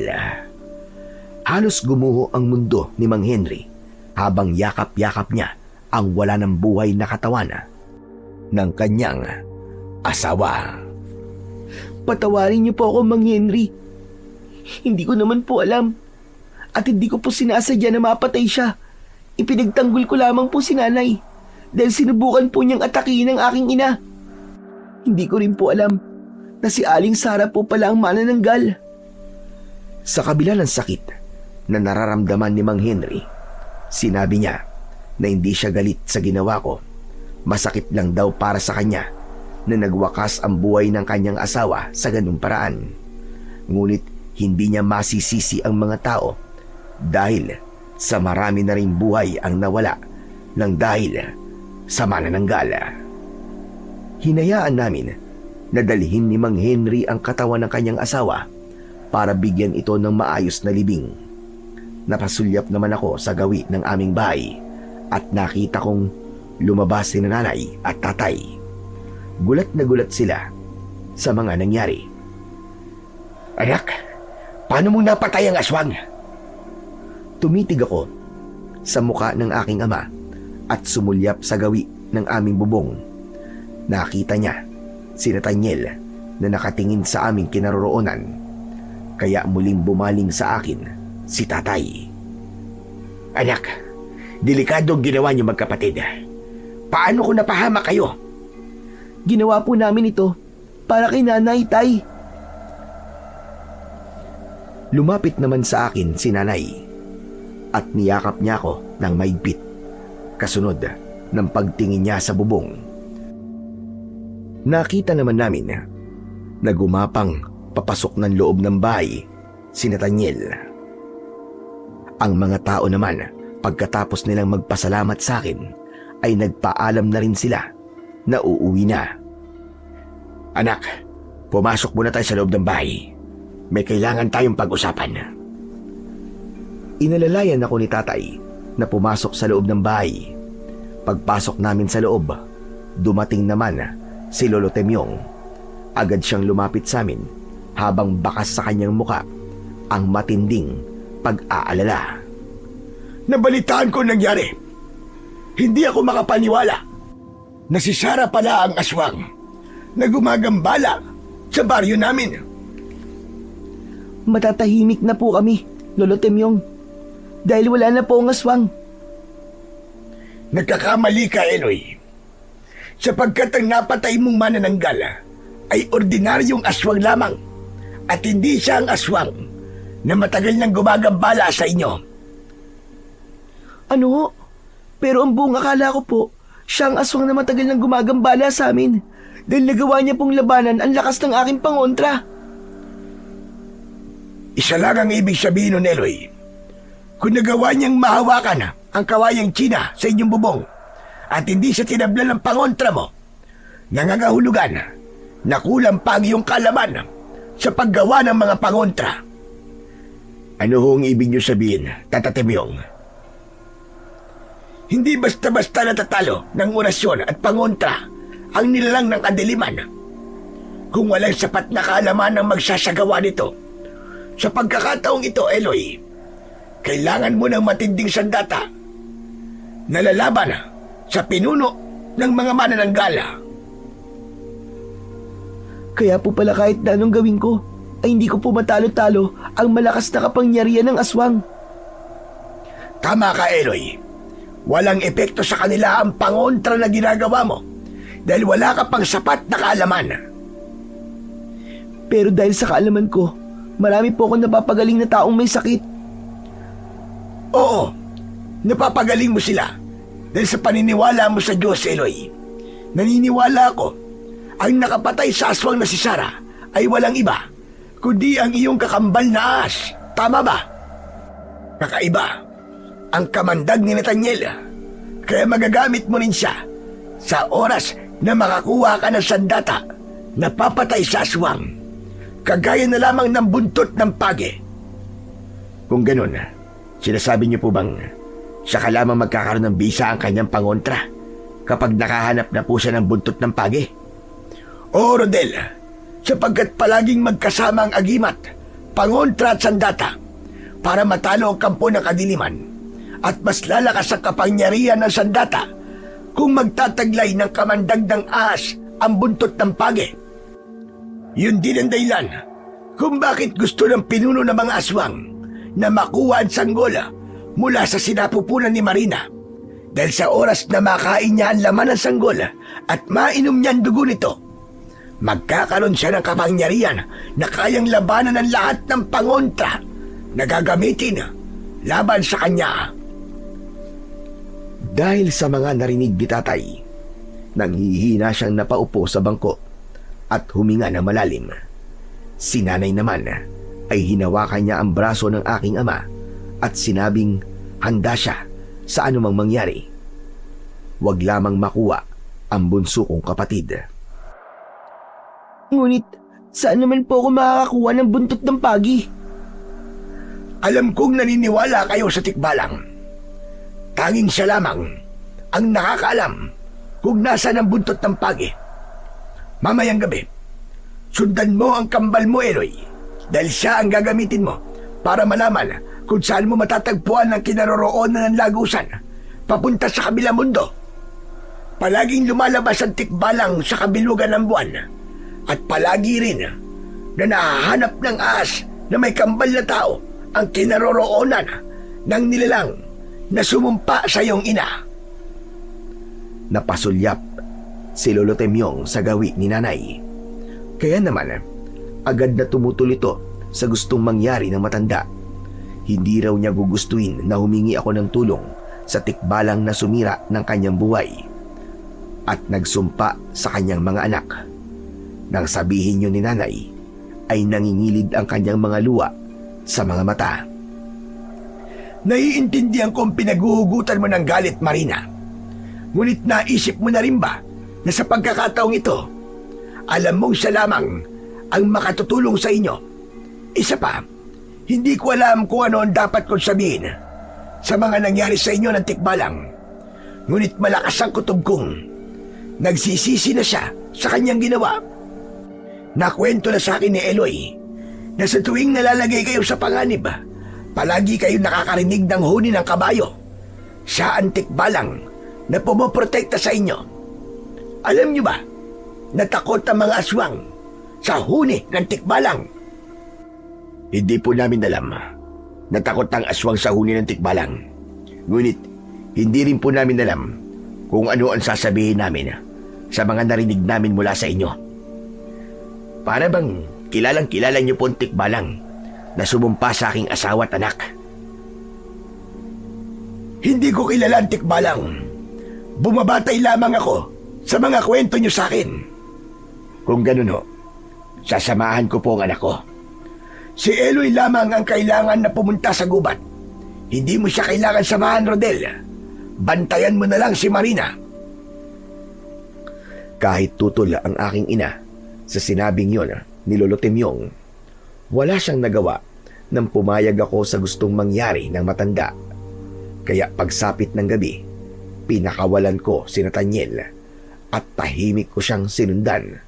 Halos gumuho ang mundo ni Mang Henry habang yakap-yakap niya ang wala ng buhay na katawan ng kanyang asawa. Patawarin niyo po ako, Mang Henry. Hindi ko naman po alam at hindi ko po sinasadya na mapatay siya. Ipinagtanggol ko lamang po si nanay dahil sinubukan po niyang atakihin ang aking ina. Hindi ko rin po alam na si Aling Sara po pala ang manananggal. Sa kabila ng sakit na nararamdaman ni Mang Henry, sinabi niya na hindi siya galit sa ginawa ko. Masakit lang daw para sa kanya na nagwakas ang buhay ng kanyang asawa sa ganung paraan. Ngunit hindi niya masisisi ang mga tao dahil sa marami na ring buhay ang nawala ng dahil sa manananggal. Hinayaan namin na dalhin ni Mang Henry ang katawan ng kanyang asawa para bigyan ito ng maayos na libing. Napasulyap naman ako sa gawi ng aming bahay at nakita kong lumabas si nanay at tatay. Gulat na gulat sila sa mga nangyari. Anak, paano mo napatay ang aswang? Tumitig ako sa muka ng aking ama at sumulyap sa gawi ng aming bubong. Nakita niya si Nathaniel na nakatingin sa aming kinaroroonan. Kaya muling bumaling sa akin si tatay. Anak, delikado ang ginawa niyo magkapatid. Paano kung napahama kayo? Ginawa po namin ito para kay nanay, tay. Lumapit naman sa akin si nanay at niyakap niya ako ng maigpit. Kasunod ng pagtingin niya sa bubong. Nakita naman namin na gumapang papasok ng loob ng bahay si Nathaniel. Ang mga tao naman, pagkatapos nilang magpasalamat sa akin, ay nagpaalam na rin sila na uuwi na. Anak, pumasok muna tayo sa loob ng bahay. May kailangan tayong pag-usapan. Inalalayan ako ni tatay na pumasok sa loob ng bahay. Pagpasok namin sa loob, dumating naman si Lolo Temyong. Agad siyang lumapit sa amin habang bakas sa kanyang muka ang matinding pag-aalala. Nabalitaan ko ang nangyari. Hindi ako makapaniwala na si Sara pala ang aswang na gumagambala sa baryo namin. Matatahimik na po kami, Lolo Temyong, dahil wala na po ang aswang. Nagkakamali ka, Eloy. Sapagkat ang napatay mong manananggal ay ordinaryong aswang lamang at hindi siya ang aswang na matagal nang gumagambala sa inyo. Ano ho? Pero ang buong akala ko po, siya ang aswang na matagal nang gumagambala sa amin dahil nagawa niya pong labanan ang lakas ng aking pangontra. Isa lang ang ibig sabihin nun, Eloy. Kung nagawa niyang mahawakan ang kawayang China sa inyong bubong at hindi siya tinablan ng pangontra mo, nangangahulugan na kulang pa ang iyong kalaman sa paggawa ng mga pangontra. Ano hong ibig niyo sabihin, Tata Temyong? Hindi basta-basta natatalo ng orasyon at pangontra ang nilalang ng kadiliman kung walang sapat na kaalaman ang magsasagawa nito. Sa pagkakataong ito, Eloy, kailangan mo ng matinding sandata na lalaban sa pinuno ng mga manananggala. Kaya po pala kahit na anong gawin ko, ay hindi ko po matalo-talo ang malakas na kapangyarihan ng aswang. Tama ka, Eloy. Walang epekto sa kanila ang pangontra na ginagawa mo dahil wala ka pang sapat na kaalaman. Pero dahil sa kaalaman ko, marami po akong napapagaling na taong may sakit. Oo, napapagaling mo sila dahil sa paniniwala mo sa Diyos, Eloy. Naniniwala ako, ang nakapatay sa aswang na si Sara ay walang iba, kundi ang iyong kakambal na ahas. Tama ba? Kakaiba ang kamandag ni Nathaniel, kaya magagamit mo rin siya sa oras na makakuha ka ng sandata na papatay sa aswang, kagaya na lamang ng buntot ng page. Kung ganun, sinasabi niyo po bang siya ka lamang magkakaroon ng bisa ang kanyang pangontra kapag nakahanap na po siya ng buntot ng page? Oo, Rodel, sapagkat palaging magkasama ang agimat, pangontra at sandata para matalo ang kampo ng kadiliman. At mas lalakas ang kapangyarihan ng sandata kung magtataglay ng kamandag ng ahas ang buntot ng page. Yun din ang dahilan kung bakit gusto ng pinuno ng mga aswang na makuha ang sanggola mula sa sinapupunan ni Marina. Dahil sa oras na makain niya ang laman ng sanggola at mainom niya ang dugo nito, magkakaroon siya ng kapangyarihan na kayang labanan ng lahat ng pangontra na gagamitin laban sa kanya. Dahil sa mga narinig ni tatay, nanghihina siyang napaupo sa bangko at huminga ng malalim. Si nanay naman ay hinawakan niya ang braso ng aking ama at sinabing handa siya sa anumang mangyari. Huwag lamang makuha ang bunso kong kapatid. Ngunit, saan naman po ako makakakuha ng buntot ng pagi? Alam kong naniniwala kayo sa tikbalang. Tanging siya lamang ang nakakaalam kung nasaan ang buntot ng pagi. Mamayang gabi, sundan mo ang kambal mo, Eloy, dahil siya ang gagamitin mo para malaman kung saan mo matatagpuan ang kinaroroonan ng lagusan papunta sa kabilang mundo. Palaging lumalabas ang tikbalang sa kabilugan ng buwan at palagi rin na nahahanap ng ahas na may kambal na tao ang kinaroroonan ng nilalang na sumumpa sa iyong ina. Napasulyap si Lolo Temyong sa gawi ni nanay. Kaya naman, agad na tumutol ito sa gustong mangyari ng matanda. Hindi raw niya gugustuhin na humingi ako ng tulong sa tikbalang na sumira ng kanyang buhay at nagsumpa sa kanyang mga anak. Nang sabihin niyo ni nanay, ay nangingilid ang kanyang mga luha sa mga mata. Naiintindihan ko ang pinaguhugutan mo ng galit, Marina. Ngunit naisip mo na rin ba na sa pagkakataong ito, alam mong siya lamang ang makatutulong sa inyo? Isa pa, hindi ko alam kung ano ang dapat kong sabihin sa mga nangyari sa inyo ng tikbalang. Ngunit malakas ang kutob kong nagsisisi na siya sa kanyang ginawa. Nakwento na sa akin ni Eloy na sa tuwing nalalagay kayo sa panganib, palagi kayo nakakarinig ng huni ng kabayo. Siya ang tikbalang na pumoprotekta sa inyo. Alam niyo ba, natakot ang mga aswang sa huni ng tikbalang? Hindi po namin alam. Natakot ang aswang sa huni ng tikbalang. Ngunit, hindi rin po namin alam kung ano ang sasabihin namin sa mga narinig namin mula sa inyo. Para bang kilalang-kilala niyo po ang tikbalang na sumumpa sa aking asawa at anak? Hindi ko kilala ang tikbalang. Bumabatay lamang ako sa mga kwento niyo sa akin. Kung ganun ho, sasamahan ko po ang anak ko. Si Eloy lamang ang kailangan na pumunta sa gubat. Hindi mo siya kailangan samahan, Rodel. Bantayan mo na lang si Marina. Kahit tutol ang aking ina sa sinabing yon ni Lolo Temyong, wala siyang nagawa nang pumayag ako sa gustong mangyari ng matanda. Kaya pagsapit ng gabi, pinakawalan ko si Nathaniel at tahimik ko siyang sinundan.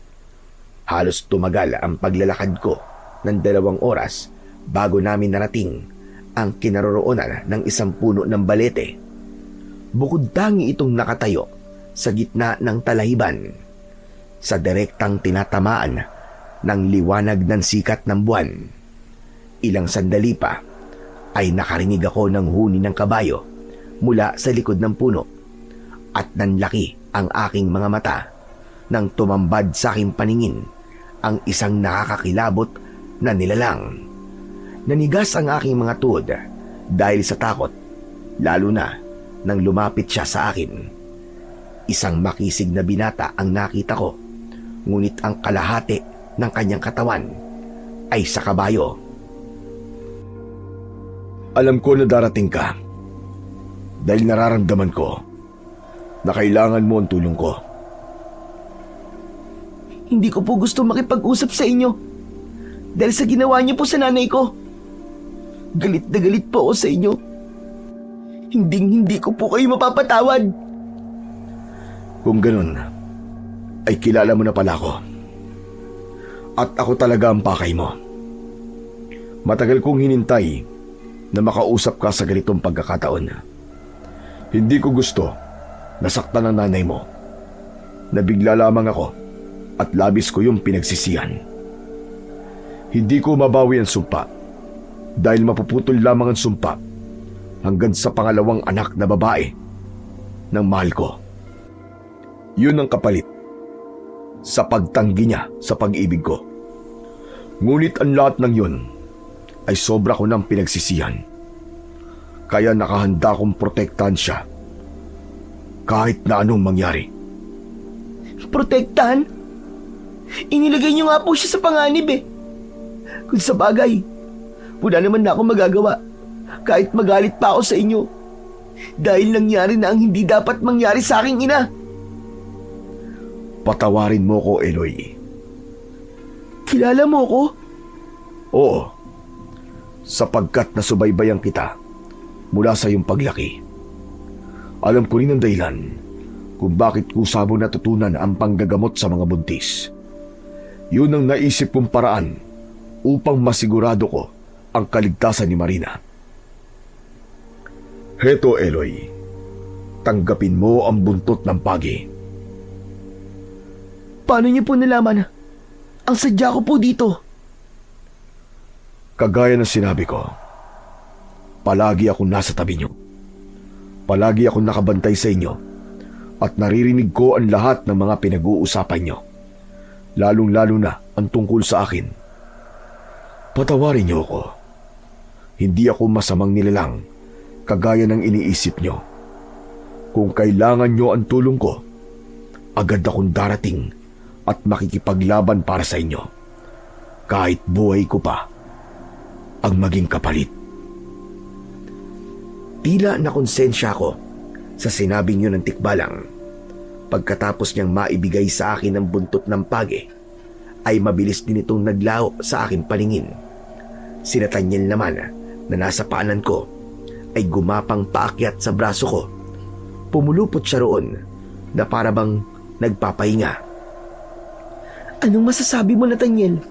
Halos tumagal ang paglalakad ko ng 2 oras bago namin narating ang kinaroroonan ng isang puno ng balete. Bukod tangi itong nakatayo sa gitna ng talahiban, sa direktang tinatamaan ng liwanag ng sikat ng buwan. Ilang sandali pa ay nakarinig ako ng huni ng kabayo mula sa likod ng puno at nanlaki ang aking mga mata nang tumambad sa aking paningin ang isang nakakakilabot na nilalang. Nanigas ang aking mga tuhod dahil sa takot, lalo na nang lumapit siya sa akin. Isang makisig na binata ang nakita ko, ngunit ang kalahati ng kanyang katawan ay sa kabayo. Alam ko na darating ka dahil nararamdaman ko na kailangan mo ang tulong ko. Hindi ko po gusto makipag-usap sa inyo dahil sa ginawa niyo po sa nanay ko. Galit na galit po ako sa inyo. Hindi ko po kayo mapapatawad. Kung ganun, ay kilala mo na pala ako. At ako talaga ang pakay mo. Matagal kong hinintay na makausap ka sa ganitong pagkakataon. Hindi ko gusto nasaktan ang nanay mo. Nabigla lamang ako at labis ko yung pinagsisihan. Hindi ko mabawi ang sumpa dahil mapuputol lamang ang sumpa hanggang sa pangalawang anak na babae ng mahal ko. Yun ang kapalit sa pagtanggi niya sa pag-ibig ko. Ngunit ang lahat ng yun ay sobra ko ng pinagsisihan. Kaya nakahanda kong protektahan siya kahit na anong mangyari. Protektahan? Inilagay niyo nga po siya sa panganib eh. Kung sa bagay, wala naman na ako magagawa kahit magalit pa ako sa inyo. Dahil nangyari na ang hindi dapat mangyari sa aking ina. Patawarin mo ko, Eloy. Kilala mo ko? Oo, sapagkat nasubaybayan kita mula sa iyong paglaki. Alam ko rin ang dahilan kung bakit kusa mo natutunan ang panggagamot sa mga buntis. Yun ang naisip kong paraan upang masigurado ko ang kaligtasan ni Marina. Heto, Eloy, tanggapin mo ang buntot ng pagi. Paano niyo po nalaman ang sadya ko po dito? Kagaya ng sinabi ko, palagi akong nasa tabi niyo. Palagi akong nakabantay sa inyo at naririnig ko ang lahat ng mga pinag-uusapan niyo, lalong-lalo na ang tungkol sa akin. Patawarin niyo ako. Hindi ako masamang nilalang kagaya ng iniisip niyo. Kung kailangan niyo ang tulong ko, agad akong darating at makikipaglaban para sa inyo. Kahit buhay ko pa ang maging kapalit. Tila nakonsensya ako sa sinabing yun ng Tikbalang. Pagkatapos niyang maibigay sa akin ang buntot ng pagi, ay mabilis din itong naglaho sa aking paningin. Si Nathaniel naman na nasa paanan ko ay gumapang paakyat sa braso ko. Pumulupot siya roon na parabang nagpapahinga. Anong masasabi mo, Nathaniel?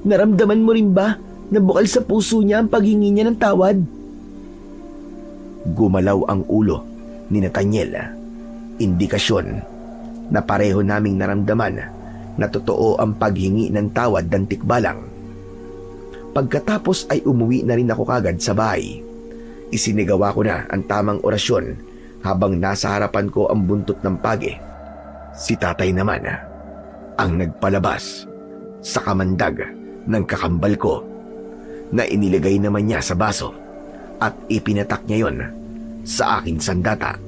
Naramdaman mo rin ba na bukal sa puso niya ang paghingi niya ng tawad? Gumalaw ang ulo ni Nathaniel. Indikasyon na pareho naming naramdaman na totoo ang paghingi ng tawad ng Tikbalang. Pagkatapos ay umuwi na rin ako kagad sa bahay. Isinigawa ko na ang tamang orasyon habang nasa harapan ko ang buntot ng pagi. Si tatay naman ang nagpalabas sa kamandag ng kakambal ko na inilagay naman niya sa baso at ipinatak niya yon sa aking sandata.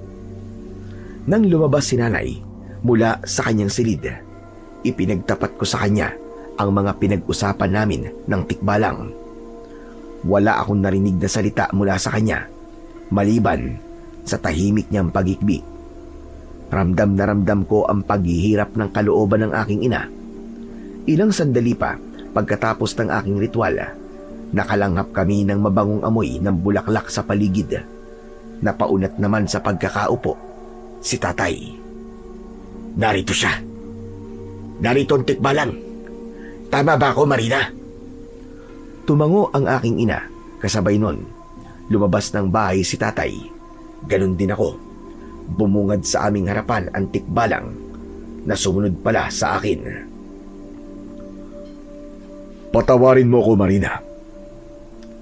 Nang lumabas si nanay mula sa kanyang silid, ipinagtapat ko sa kanya ang mga pinag-usapan namin ng Tikbalang. Wala akong narinig na salita mula sa kanya maliban sa tahimik niyang pagikbi. Ramdam na ramdam ko ang paghihirap ng kalooban ng aking ina. Ilang sandali pa pagkatapos ng aking ritual, nakalanghap kami ng mabangong amoy ng bulaklak sa paligid. Napaunat naman sa pagkakaupo si tatay. Narito siya. Narito ang Tikbalang. Tama ba ako, Marina? Tumango ang aking ina. Kasabay nun, lumabas ng bahay si tatay. Ganon din ako. Bumungad sa aming harapan ang Tikbalang na sumunod pala sa akin. Patawarin mo ko, Marina.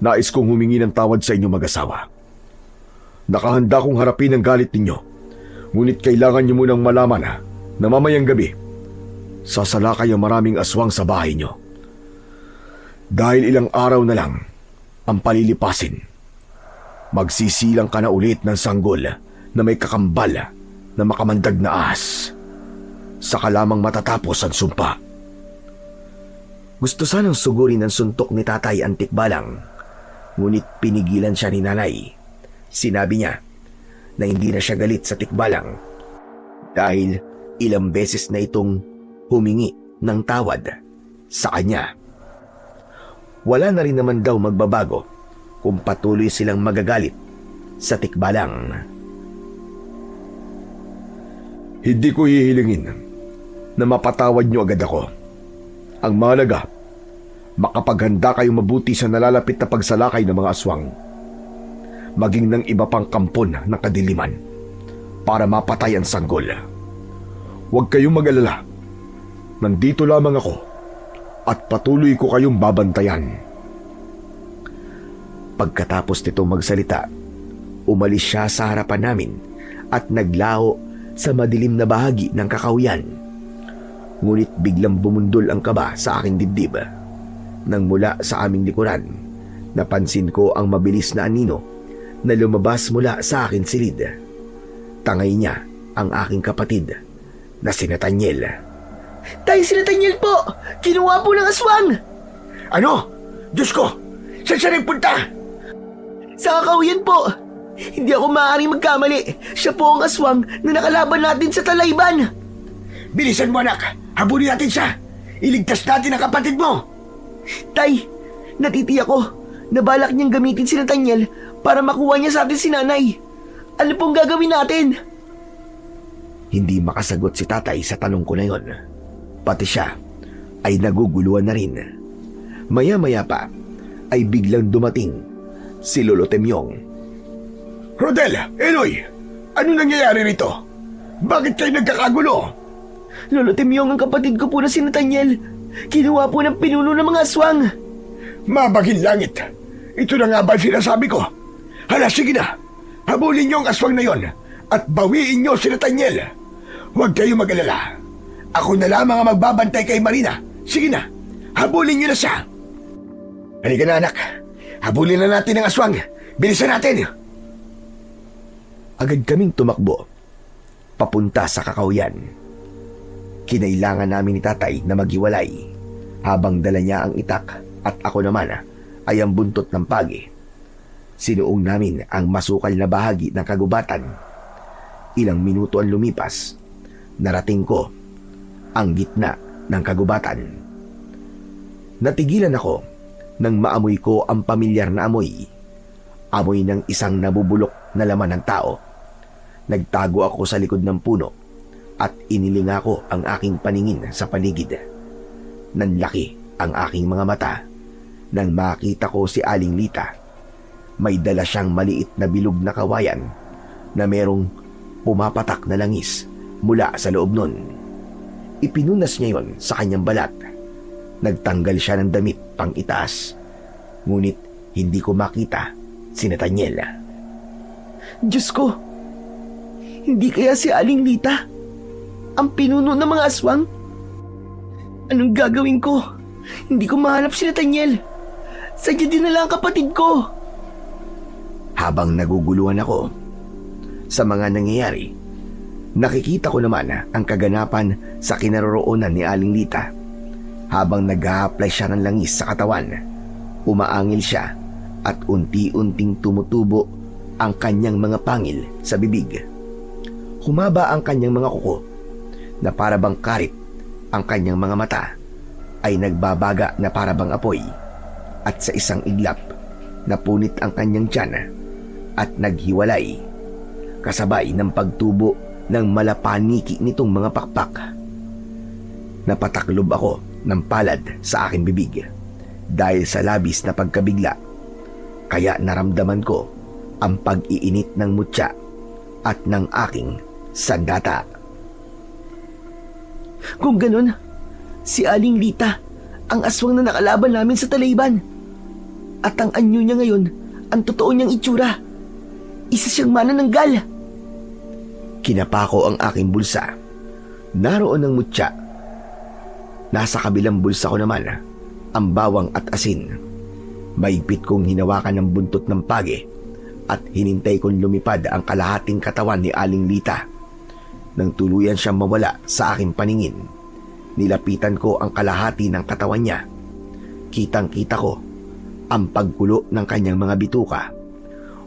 Nais kong humingi ng tawad sa inyo mag-asawa. Nakahanda kong harapin ang galit ninyo. Ngunit kailangan niyo munang malaman na mamayang gabi, sasalakay ang maraming aswang sa bahay niyo. Dahil ilang araw na lang ang palilipasin, magsisilang ka na ulit ng sanggol na may kakambal na makamandag na ahas. Saka lamang matatapos ang sumpa. Gusto sanang sugurin ng suntok ni tatay ang Tikbalang, ngunit pinigilan siya ni nanay. Sinabi niya na hindi na siya galit sa Tikbalang dahil ilang beses na itong humingi ng tawad sa kanya. Wala na rin naman daw magbabago kung patuloy silang magagalit sa Tikbalang. Hindi ko hihilingin na mapatawad niyo agad ako. Ang mahalaga, makapaghanda kayong mabuti sa nalalapit na pagsalakay ng mga aswang, maging ng iba pang kampon ng kadiliman para mapatay ang sanggol. Huwag kayong mag-alala. Nandito lamang ako at patuloy ko kayong babantayan. Pagkatapos nito magsalita, umalis siya sa harapan namin at naglaho sa madilim na bahagi ng kakahuyan. Ngunit biglang bumundol ang kaba sa aking dibdib. Nang mula sa aming likuran, napansin ko ang mabilis na anino na lumabas mula sa akin silid. Tangay niya ang aking kapatid na si Nathaniel. Tay, si Nathaniel po! Kinuha po ng aswang! Ano? Diyos ko! Saan siya nagpunta? Sa kakahuyan po! Hindi ako maaaring magkamali. Siya po ang aswang na nakalaban natin sa Talayban. Bilisan mo, anak! Habulin natin siya! Iligtas natin ang kapatid mo! Tay, natitiyak ko na balak niyang gamitin si Nathaniel para makuha niya sa atin si nanay. Ano pong gagawin natin? Hindi makasagot si tatay sa tanong ko na yon. Pati siya ay naguguluhan na rin. Maya-maya pa ay biglang dumating si Lolo Temyong. Rodel! Eloy! Ano nangyayari rito? Bakit kayo nagkakagulo? Lolo Temyong, ang kapatid ko po na si Nathaniel. Kinuha po ng pinuno ng mga aswang. Mabaging langit! Ito na nga ba ang sinasabi ko? Hala, sige na! Habulin niyo ang aswang na yon at bawiin niyo si Nathaniel. Huwag kayo mag-alala. Ako na lamang ang magbabantay kay Marina. Sige na, habulin niyo na siya. Halika na, anak. Habulin na natin ang aswang. Bilisan natin. Agad kaming tumakbo papunta sa kakahuyan. Kinailangan namin ni tatay na maghiwalay habang dala niya ang itak at ako naman ay ang buntot ng pagi. Sinuong namin ang masukal na bahagi ng kagubatan. Ilang minuto ang lumipas, narating ko ang gitna ng kagubatan. Natigilan ako nang maamoy ko ang pamilyar na amoy. Amoy ng isang nabubulok na laman ng tao. Nagtago ako sa likod ng puno at inilinga ko ang aking paningin sa paligid. Nanlaki ang aking mga mata nang makita ko si Aling Lita. May dala siyang maliit na bilog na kawayan na merong pumapatak na langis mula sa loob nun. Ipinunas niya yon sa kanyang balat. Nagtanggal siya ng damit pang itaas. Ngunit hindi ko makita si Nathaniel. Diyos ko! Hindi kaya si Aling Lita ang pinuno ng mga aswang? Anong gagawin ko? Hindi ko mahanap si Nathaniel. Sadya dinala ang kapatid ko. Habang naguguluhan ako sa mga nangyayari, nakikita ko naman ang kaganapan sa kinaroroonan ni Aling Lita. Habang nag-a-apply siya ng langis sa katawan, umaangil siya at unti-unting tumutubo ang kanyang mga pangil sa bibig. Humaba ang kanyang mga kuko na parabang karit. Ang kanyang mga mata ay nagbabaga na parabang apoy at sa isang iglap napunit ang kanyang tiyan at naghiwalay kasabay ng pagtubo ng malapaniki nitong mga pakpak. Napataklob ako ng palad sa aking bibig dahil sa labis na pagkabigla, kaya naramdaman ko ang pag-iinit ng mutya at ng aking sandata. Kung ganun, si Aling Lita ang aswang na nakalaban namin sa Talayban. At ang anyo niya ngayon, ang totoo niyang itsura. Isa siyang manananggal. Kinapa ko ang aking bulsa. Naroon ang mutya. Nasa kabilang bulsa ko naman ang bawang at asin. Maigpit kong hinawakan ng buntot ng pagi at hinintay kong lumipad ang kalahating katawan ni Aling Lita. Nang tuluyan siyang mawala sa aking paningin, nilapitan ko ang kalahati ng katawan niya. Kitang-kita ko ang paggulo ng kanyang mga bituka.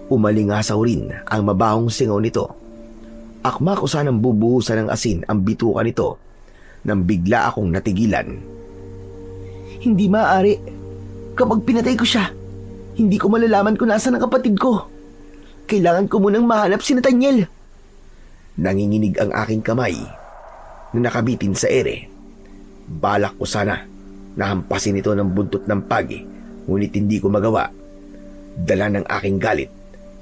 Umalingasaw rin ang mabahong singaw nito. Akma ko sanang bubuhusan ng asin ang bituka nito nang bigla akong natigilan. Hindi maaari. Kapag pinatay ko siya, hindi ko malalaman kung nasaan ang kapatid ko. Kailangan ko munang mahanap si Nathaniel. Nanginginig ang aking kamay na nakabitin sa ere. Balak ko sana na hampasin ito ng buntot ng pagi, ngunit hindi ko magawa. Dala ng aking galit,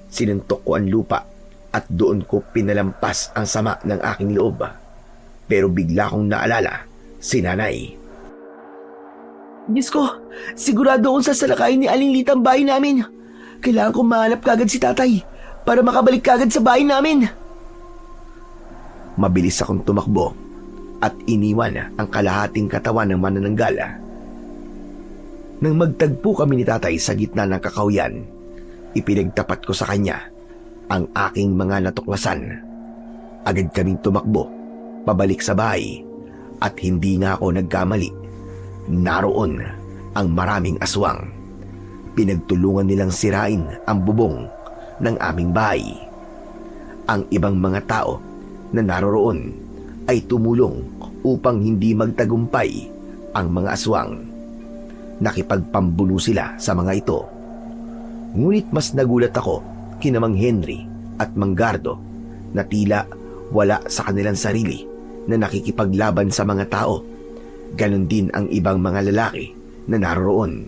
sinuntok ko ang lupa at doon ko pinalampas ang sama ng aking loob. Pero bigla kong naalala si nanay. Diyos ko, sigurado akong sasalakayin ni Aling Lita ang bahay namin. Kailangan kong mahanap kagad si tatay para makabalik kagad sa bahay namin. Mabilis akong tumakbo at iniwan ang kalahating katawan ng manananggala. Nang magtagpo kami ni tatay sa gitna ng kakawyan, ipinagtapat ko sa kanya ang aking mga natuklasan. Agad kaming tumakbo pabalik sa bahay at hindi nga ako nagkamali. Naroon ang maraming aswang. Pinagtulungan nilang sirain ang bubong ng aming bahay. Ang ibang mga tao na naroroon ay tumulong upang hindi magtagumpay ang mga aswang. Nakipagpambuno sila sa mga ito. Ngunit mas nagulat ako kina Mang Henry at Mang Gardo na tila wala sa kanilang sarili na nakikipaglaban sa mga tao. Ganon din ang ibang mga lalaki na naroroon.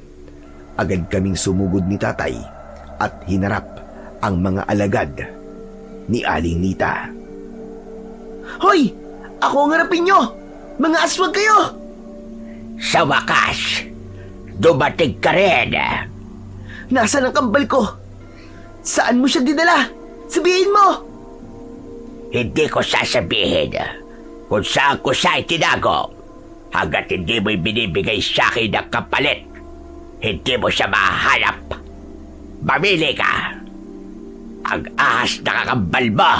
Agad kaming sumugod ni tatay at hinarap ang mga alagad ni Aling Nita. Hoy! Ako ang harapin nyo! Mga aswang kayo! Sa wakas, dumating ka rin. Nasaan ang kambal ko? Saan mo siya dinala? Sabihin mo! Hindi ko sasabihin kung saan ko siya itinago. Hanggat hindi mo binibigay sa akin ng kapalit, hindi mo siya mahanap. Mamili ka. Ang ahas na kakambal mo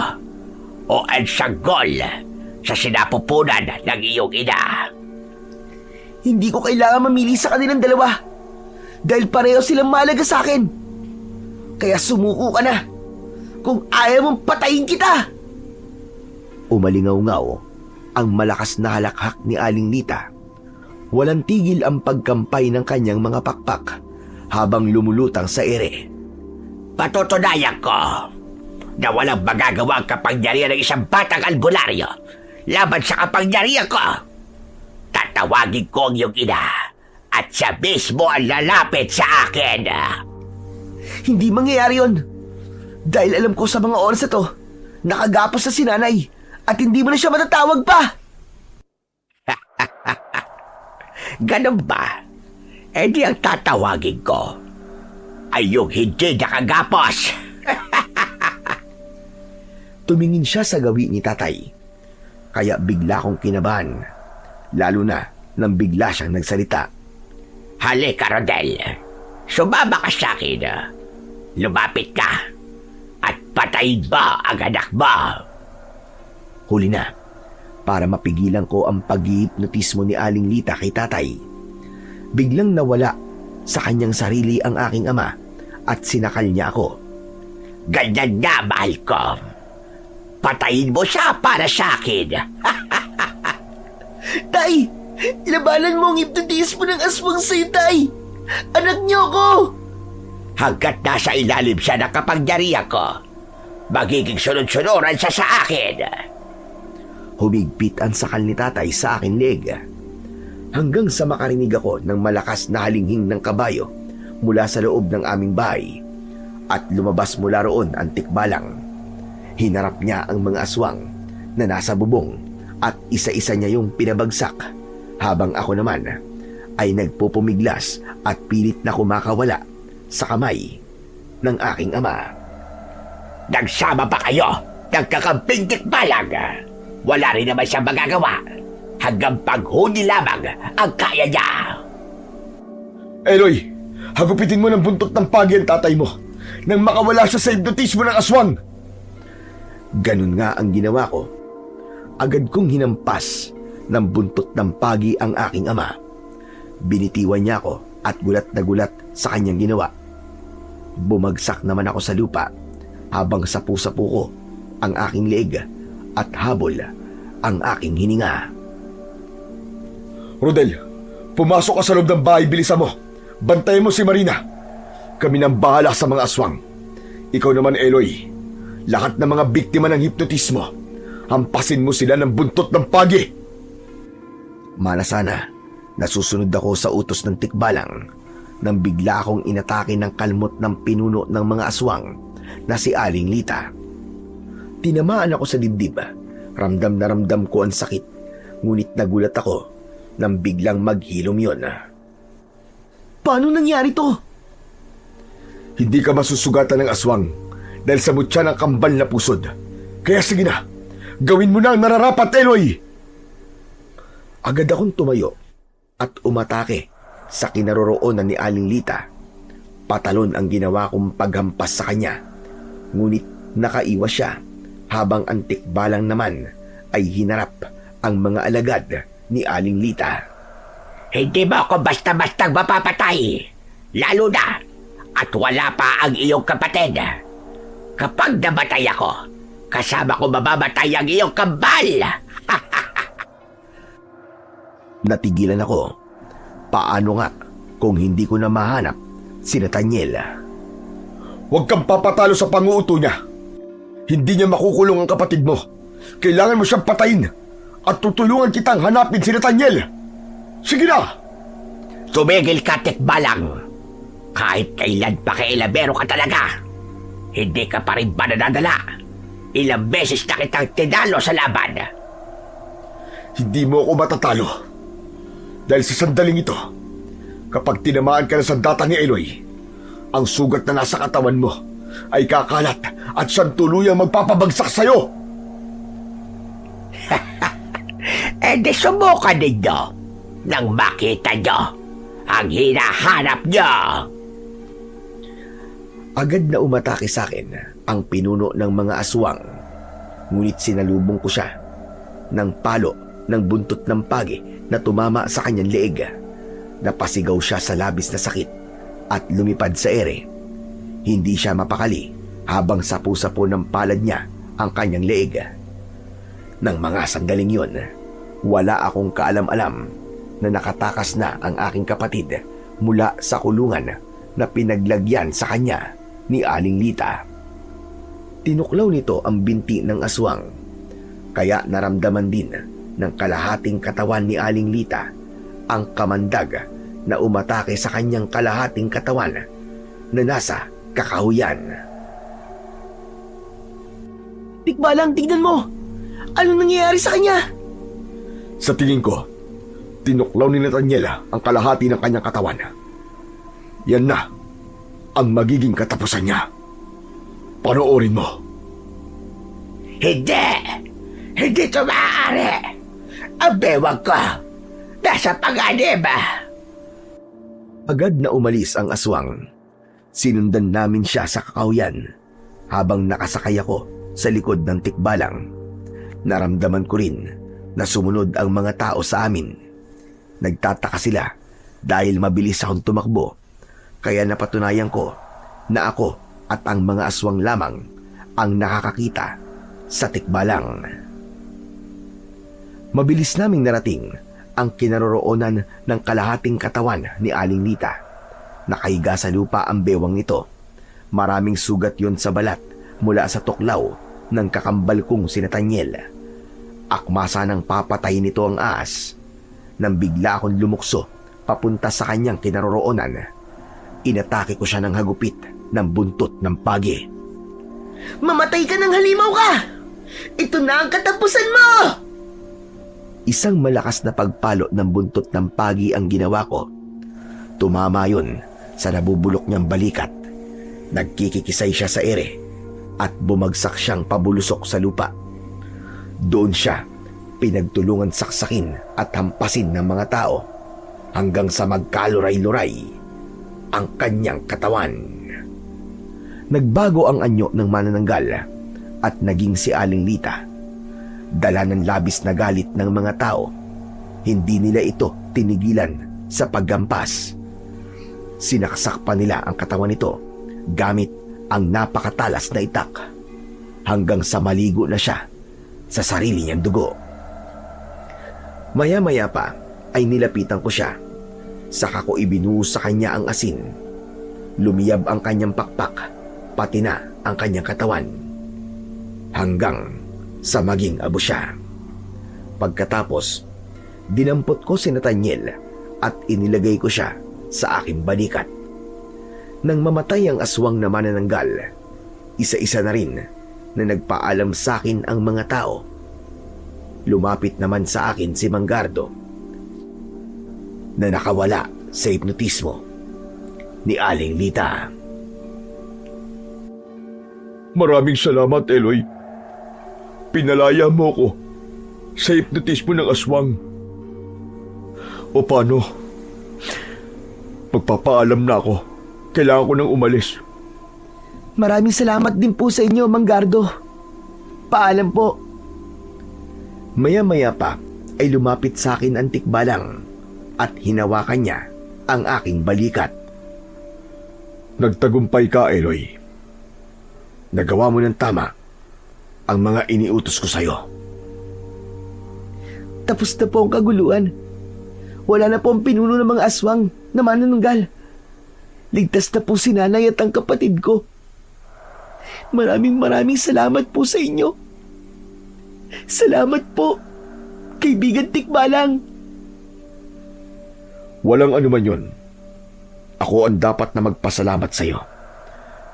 o ang sanggol sa sinapupunan ng iyong ina. Hindi ko kailangan mamili sa kanilang dalawa dahil pareho silang mahalaga sa akin. Kaya sumuko ka na kung ayaw mong patayin kita. Umalingaw-ngaw ang malakas na halakhak ni Aling Nita. Walang tigil ang pagkampay ng kanyang mga pakpak habang lumulutang sa ere. Patutunayan ko na walang magagawang kapangyarihan ng isang batang albularyo laban sa kapangyarihan ko. Tatawagin ko ang iyong ina at siya mismo ang lalapit sa akin. Hindi mangyayari yon. Dahil alam ko sa mga oras na to, nakagapos na si nanay at hindi mo na siya matatawag pa. Ganun ba? Eh di ang tatawagin ko ay yung hindi nakagapos. Tumingin siya sa gawi ni tatay. Kaya bigla kong kinabahan. Lalo na nang bigla siyang nagsalita. Halika, Rodel. Sumama ka sa akin. Lumapit ka at patayin mo ang anak mo. Huli na, para mapigilan ko ang pag-hipnotismo ni Aling Lita kay tatay. Biglang nawala sa kanyang sarili ang aking ama at sinakal niya ako. Ganyan nga, mahal ko. Patayin mo siya para sa akin. Tay! Labanan mo ang hipnotismo ng aswang sa'yo, tay! Anak niyo ko! Hanggat nasa ilalim siya ng kapangyarihan ko, magiging sunod-sunuran siya sa akin. Humigpit ang sakal ni tatay sa aking leg. Hanggang sa makarinig ako ng malakas na halinghing ng kabayo mula sa loob ng aming bahay at lumabas mula roon ang tikbalang. Hinarap niya ang mga aswang na nasa bubong at isa-isa niya yung pinabagsak habang ako naman ay nagpupumiglas at pilit na kumakawala sa kamay ng aking ama. Nagsama pa kayo, nagkakamping tikbalang. Wala rin naman siyang magagawa. Hanggang paghuli lamang ang kaya niya. Eloy, hagupitin mo ng buntot ng pagi ang tatay mo nang makawala siya sa hipnotismo ng aswang. Ganun nga ang ginawa ko. Agad kong hinampas ng buntot ng pagi ang aking ama. Binitiwan niya ako at gulat na gulat sa kanyang ginawa. Bumagsak naman ako sa lupa habang sapu-sapu ko ang aking leeg at habol ang aking hininga. Rodel, pumasok ka sa loob ng bahay, bilisan mo. Bantayan mo si Marina. Kami nang bahala sa mga aswang. Ikaw naman, Eloy, lahat ng mga biktima ng hipnotismo, hampasin mo sila ng buntot ng pagi. Mana sana, nasusunod ako sa utos ng tikbalang nang bigla akong inatake ng kalmot ng pinuno ng mga aswang na si Aling Lita. Tinamaan ako sa dibdib. Ramdam na ramdam ko ang sakit, ngunit nagulat ako nang biglang maghilom yon. Paano nangyari to? Hindi ka masusugatan ng aswang dahil sa mutya ng kambal na pusod. Kaya sige na, gawin mo na ang nararapat, Eloy! Agad akong tumayo at umatake sa kinaroroonan ni Aling Lita. Patalon ang ginawa kong paghampas sa kanya. Ngunit nakaiwas siya habang ang tikbalang naman ay hinarap ang mga alagad ni Aling Lita. Hindi mo ako basta-bastang mapapatay. Lalo na at wala pa ang iyong kapatid. Kapag namatay ako, kasama ko mamamatay ang iyong kambal. Natigilan ako. Paano nga kung hindi ko na mahanap si Nathaniel? Huwag kang papatalo sa panguuto niya. Hindi niya makukulong ang kapatid mo. Kailangan mo siyang patayin at tutulungan kitang hanapin si Nathaniel. Sige na! Tumigil ka, tikbalang. Kahit kailan pa kailabero ka talaga, hindi ka pa rin ba nadadala? Ilang beses na kitang tinalo sa laban. Hindi mo ako matatalo. Dahil sa sandaling ito, kapag tinamaan ka ng sandata ni Eloy, ang sugat na nasa katawan mo ay kakalat at siyang tuluyang magpapabagsak sa'yo. Di subukan ninyo nang makita nyo ang hinahanap nyo. Agad na umatake sa akin ang pinuno ng mga aswang. Ngunit sinalubong ko siya ng palo ng buntot ng pagi na tumama sa kanyang leeg. Napasigaw siya sa labis na sakit at lumipad sa ere. Hindi siya mapakali habang sapu-sapo ng palad niya ang kanyang leeg. Nang mga sandaling yun, wala akong kaalam-alam na nakatakas na ang aking kapatid mula sa kulungan na pinaglagyan sa kanya ni Aling Lita. Tinuklaw nito ang binti ng aswang, kaya naramdaman din ng kalahating katawan ni Aling Lita ang kamandag na umatake sa kanyang kalahating katawan na nasa kakahuyan. Tikbalang, tignan mo! Anong nangyayari sa kanya? Sa tingin ko, tinuklaw ni Nathaniel ang kalahati ng kanyang katawan. Yan na ang magiging katapusan niya. Panoorin mo. Hindi! Hindi ito maaari! Ang bewang ko nasa panganib! Agad na umalis ang aswang. Sinundan namin siya sa kakahuyan habang nakasakay ako sa likod ng tikbalang. Naramdaman ko rin na sumunod ang mga tao sa amin. Nagtataka sila dahil mabilis akong tumakbo, kaya napatunayan ko na ako at ang mga aswang lamang ang nakakakita sa tikbalang. Mabilis naming narating ang kinaroroonan ng kalahating katawan ni Aling Lita. Nakahiga sa lupa ang bewang nito. Maraming sugat yon sa balat mula sa tuklaw ng kakambal kong si Nathaniel. Akma sanang papatay nito ang ahas nang bigla akong lumukso papunta sa kanyang kinaroroonan. Inatake ko siya ng hagupit ng buntot ng pagi. Mamatay ka ng halimaw ka! Ito na ang katapusan mo! Isang malakas na pagpalo ng buntot ng pagi ang ginawa ko. Tumama yun sa nabubulok niyang balikat. Nagkikikisay siya sa ere at bumagsak siyang pabulusok sa lupa. Doon siya pinagtulungan saksakin at hampasin ng mga tao hanggang sa magkaluray-luray ang kanyang katawan. Nagbago ang anyo ng manananggal at naging si Aling Lita. Dala ng labis na galit ng mga tao, hindi nila ito tinigilan sa paggampas. Sinaksak pa nila ang katawan nito gamit ang napakatalas na itak hanggang sa maligo na siya sa sarili niyang dugo. Maya-maya pa ay nilapitan ko siya. Saka ko ibinuhos sa kanya ang asin. Lumiyab ang kanyang pakpak, pati na ang kanyang katawan. Hanggang sa maging abo siya. Pagkatapos, dinampot ko si Nathaniel at inilagay ko siya sa aking balikat. Nang mamatay ang aswang na manananggal, isa-isa na rin na nagpaalam sa akin ang mga tao. Lumapit naman sa akin si Manggardo na nakawala sa hipnotismo ni Aling Lita. Maraming salamat, Eloy. Pinalaya mo ko sa hipnotismo ng aswang. O paano? Magpapaalam na ako. Kailangan ko nang umalis. Maraming salamat din po sa inyo, Mang Gardo. Paalam po. Maya-maya pa ay lumapit sa akin ang tikbalang at hinawakan niya ang aking balikat. Nagtagumpay ka, Eloy. Nagawa mo ng tama ang mga iniutos ko sa'yo. Tapos na po ang kaguluhan. Wala na po ang pinuno ng mga aswang na mananunggal. Ligtas na po si nanay at ang kapatid ko. Maraming salamat po sa inyo. Salamat po, kaibigan Tikbalang. Walang anuman yun. Ako ang dapat na magpasalamat sa'yo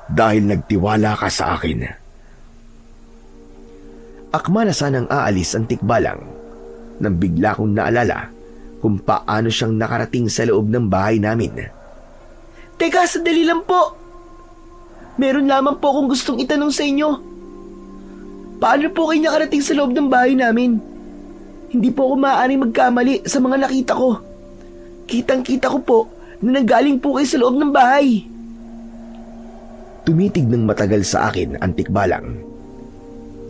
dahil nagtiwala ka sa akin. Akma na sanang aalis ang Tikbalang nang bigla kong naalala kung paano siyang nakarating sa loob ng bahay namin. Teka, sandali lang po. Meron lamang po akong gustong itanong sa inyo. Paano po kayo nakarating sa loob ng bahay namin? Hindi po ako maaaring magkamali sa mga nakita ko. Kitang-kita ko po na nanggaling po kayo sa loob ng bahay. Tumitig ng matagal sa akin ang Tikbalang.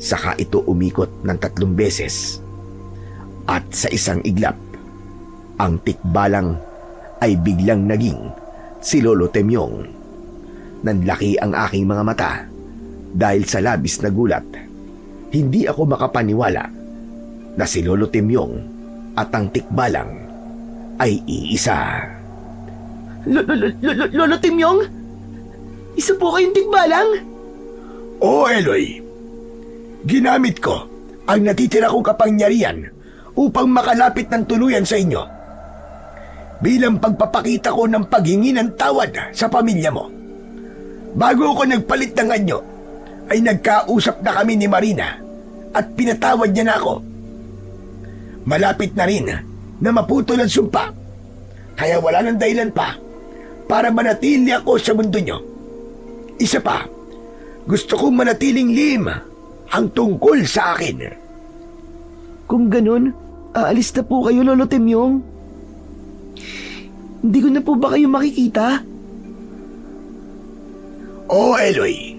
Saka ito umikot ng 3 beses. At sa isang iglap, ang Tikbalang ay biglang naging si Lolo Temyong. Nanlaki ang aking mga mata dahil sa labis na gulat. Hindi ako makapaniwala na si Lolo Temyong at ang Tikbalang ay iisa. Lolo Timyong? Isa po kayong Tikbalang? Oo, Eloy. Ginamit ko ang natitira kong kapangyarihan upang makalapit ng tuluyan sa inyo. Bilang pagpapakita ko ng paghingi ng tawad sa pamilya mo. Bago ako nagpalit ng anyo, ay nagkausap na kami ni Marina at pinatawad niya na ako. Malapit na rin na maputol ang sumpa, kaya wala nang dahilan pa para manatili ako sa mundo niyo. Isa pa, gusto kong manatiling lihim ang tungkol sa akin. Kung ganun, aalis na po kayo, Lolo Temyong. Hindi ko na po ba kayo makikita? Oo, Eloy.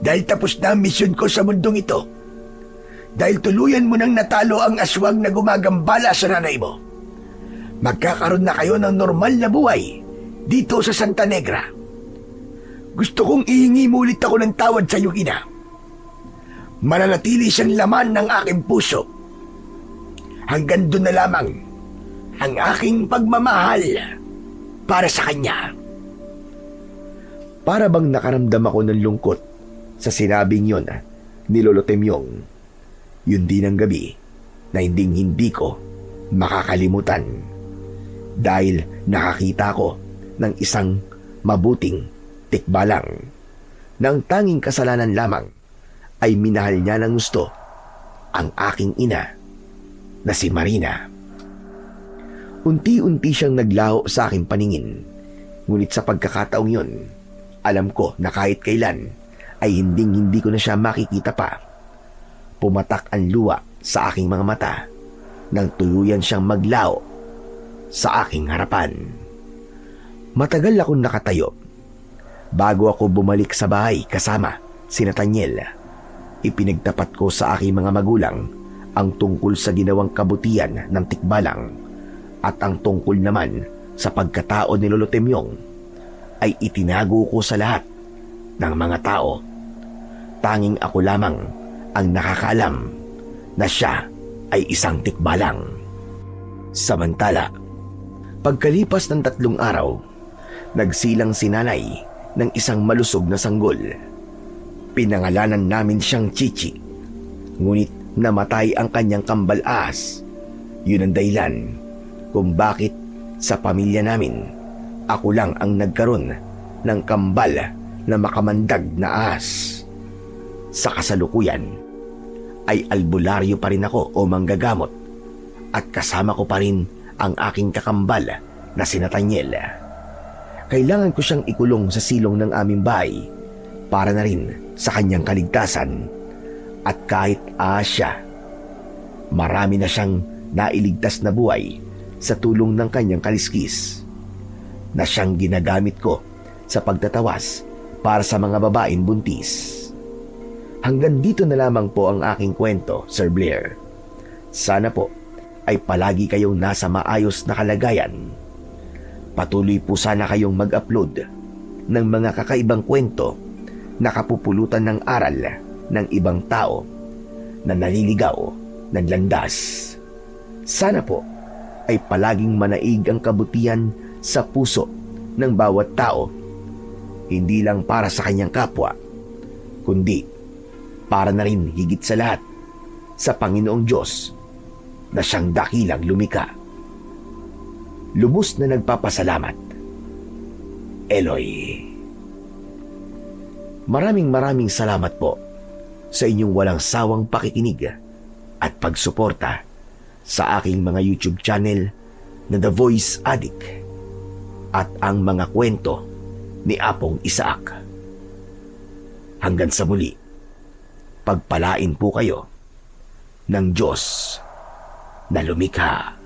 Dahil tapos na ang misyon ko sa mundong ito. Dahil tuluyan mo nang natalo ang aswang na gumagambala sa nanay mo. Magkakaroon na kayo ng normal na buhay dito sa Santa Negra. Gusto kong ihingi mo ulit ako ng tawad sa iyong ina. Mananatili siyang laman ng aking puso. Hanggang doon na lamang ang aking pagmamahal para sa kanya. Para bang nakaramdam ako ng lungkot sa sinabing yon ni Lolo Temyong. Yun din ang gabi na hindi ko makakalimutan dahil nakakita ko ng isang mabuting Tikbalang na ang tanging kasalanan lamang ay minahal niya ng gusto ang aking ina na si Marina. Unti-unti siyang naglaho sa aking paningin, ngunit sa pagkakataong yon, alam ko na kahit kailan ay hindi ko na siya makikita pa. Pumatak ang luha sa aking mga mata nang tuyuyan siyang maglaho sa aking harapan. Matagal akong nakatayo bago ako bumalik sa bahay kasama si Nathaniel. Ipinagtapat ko sa aking mga magulang ang tungkol sa ginawang kabutihan ng Tikbalang at ang tungkol naman sa pagkatao ni Lolo Temyong ay itinago ko sa lahat ng mga tao. Tanging ako lamang ang nakakaalam na siya ay isang Tikbalang. Samantala, pagkalipas ng 3 araw, nagsilang si nanay ng isang malusog na sanggol. Pinangalanan namin siyang Chichi, ngunit namatay ang kanyang kambal-ahas. Yun ang dahilan kung bakit sa pamilya namin ako lang ang nagkaroon ng kambal na makamandag na ahas. Sa kasalukuyan ay albularyo pa rin ako o manggagamot at kasama ko pa rin ang aking kakambal na si Nathaniel. Kailangan ko siyang ikulong sa silong ng aming bahay para na rin sa kanyang kaligtasan. At kahit siya, marami na siyang nailigtas na buhay sa tulong ng kanyang kaliskis na siyang ginagamit ko sa pagtatawas para sa mga babaeng buntis. Hanggang dito na lamang po ang aking kwento, Sir Blair. Sana po ay palagi kayong nasa maayos na kalagayan. Patuloy po sana kayong mag-upload ng mga kakaibang kwento na kapupulutan ng aral ng ibang tao na naliligaw ng landas. Sana po ay palaging manaig ang kabutihan sa puso ng bawat tao, hindi lang para sa kanyang kapwa, kundi para na rin higit sa lahat sa Panginoong Diyos na siyang dakilang lumikha. Lubos na nagpapasalamat, Eloy. Maraming salamat po sa inyong walang sawang pakikinig at pagsuporta sa aking mga YouTube channel na The Voice Addict at ang mga kwento ni Apong Isaac. Hanggang sa muli, pagpalain po kayo ng Diyos na lumikha.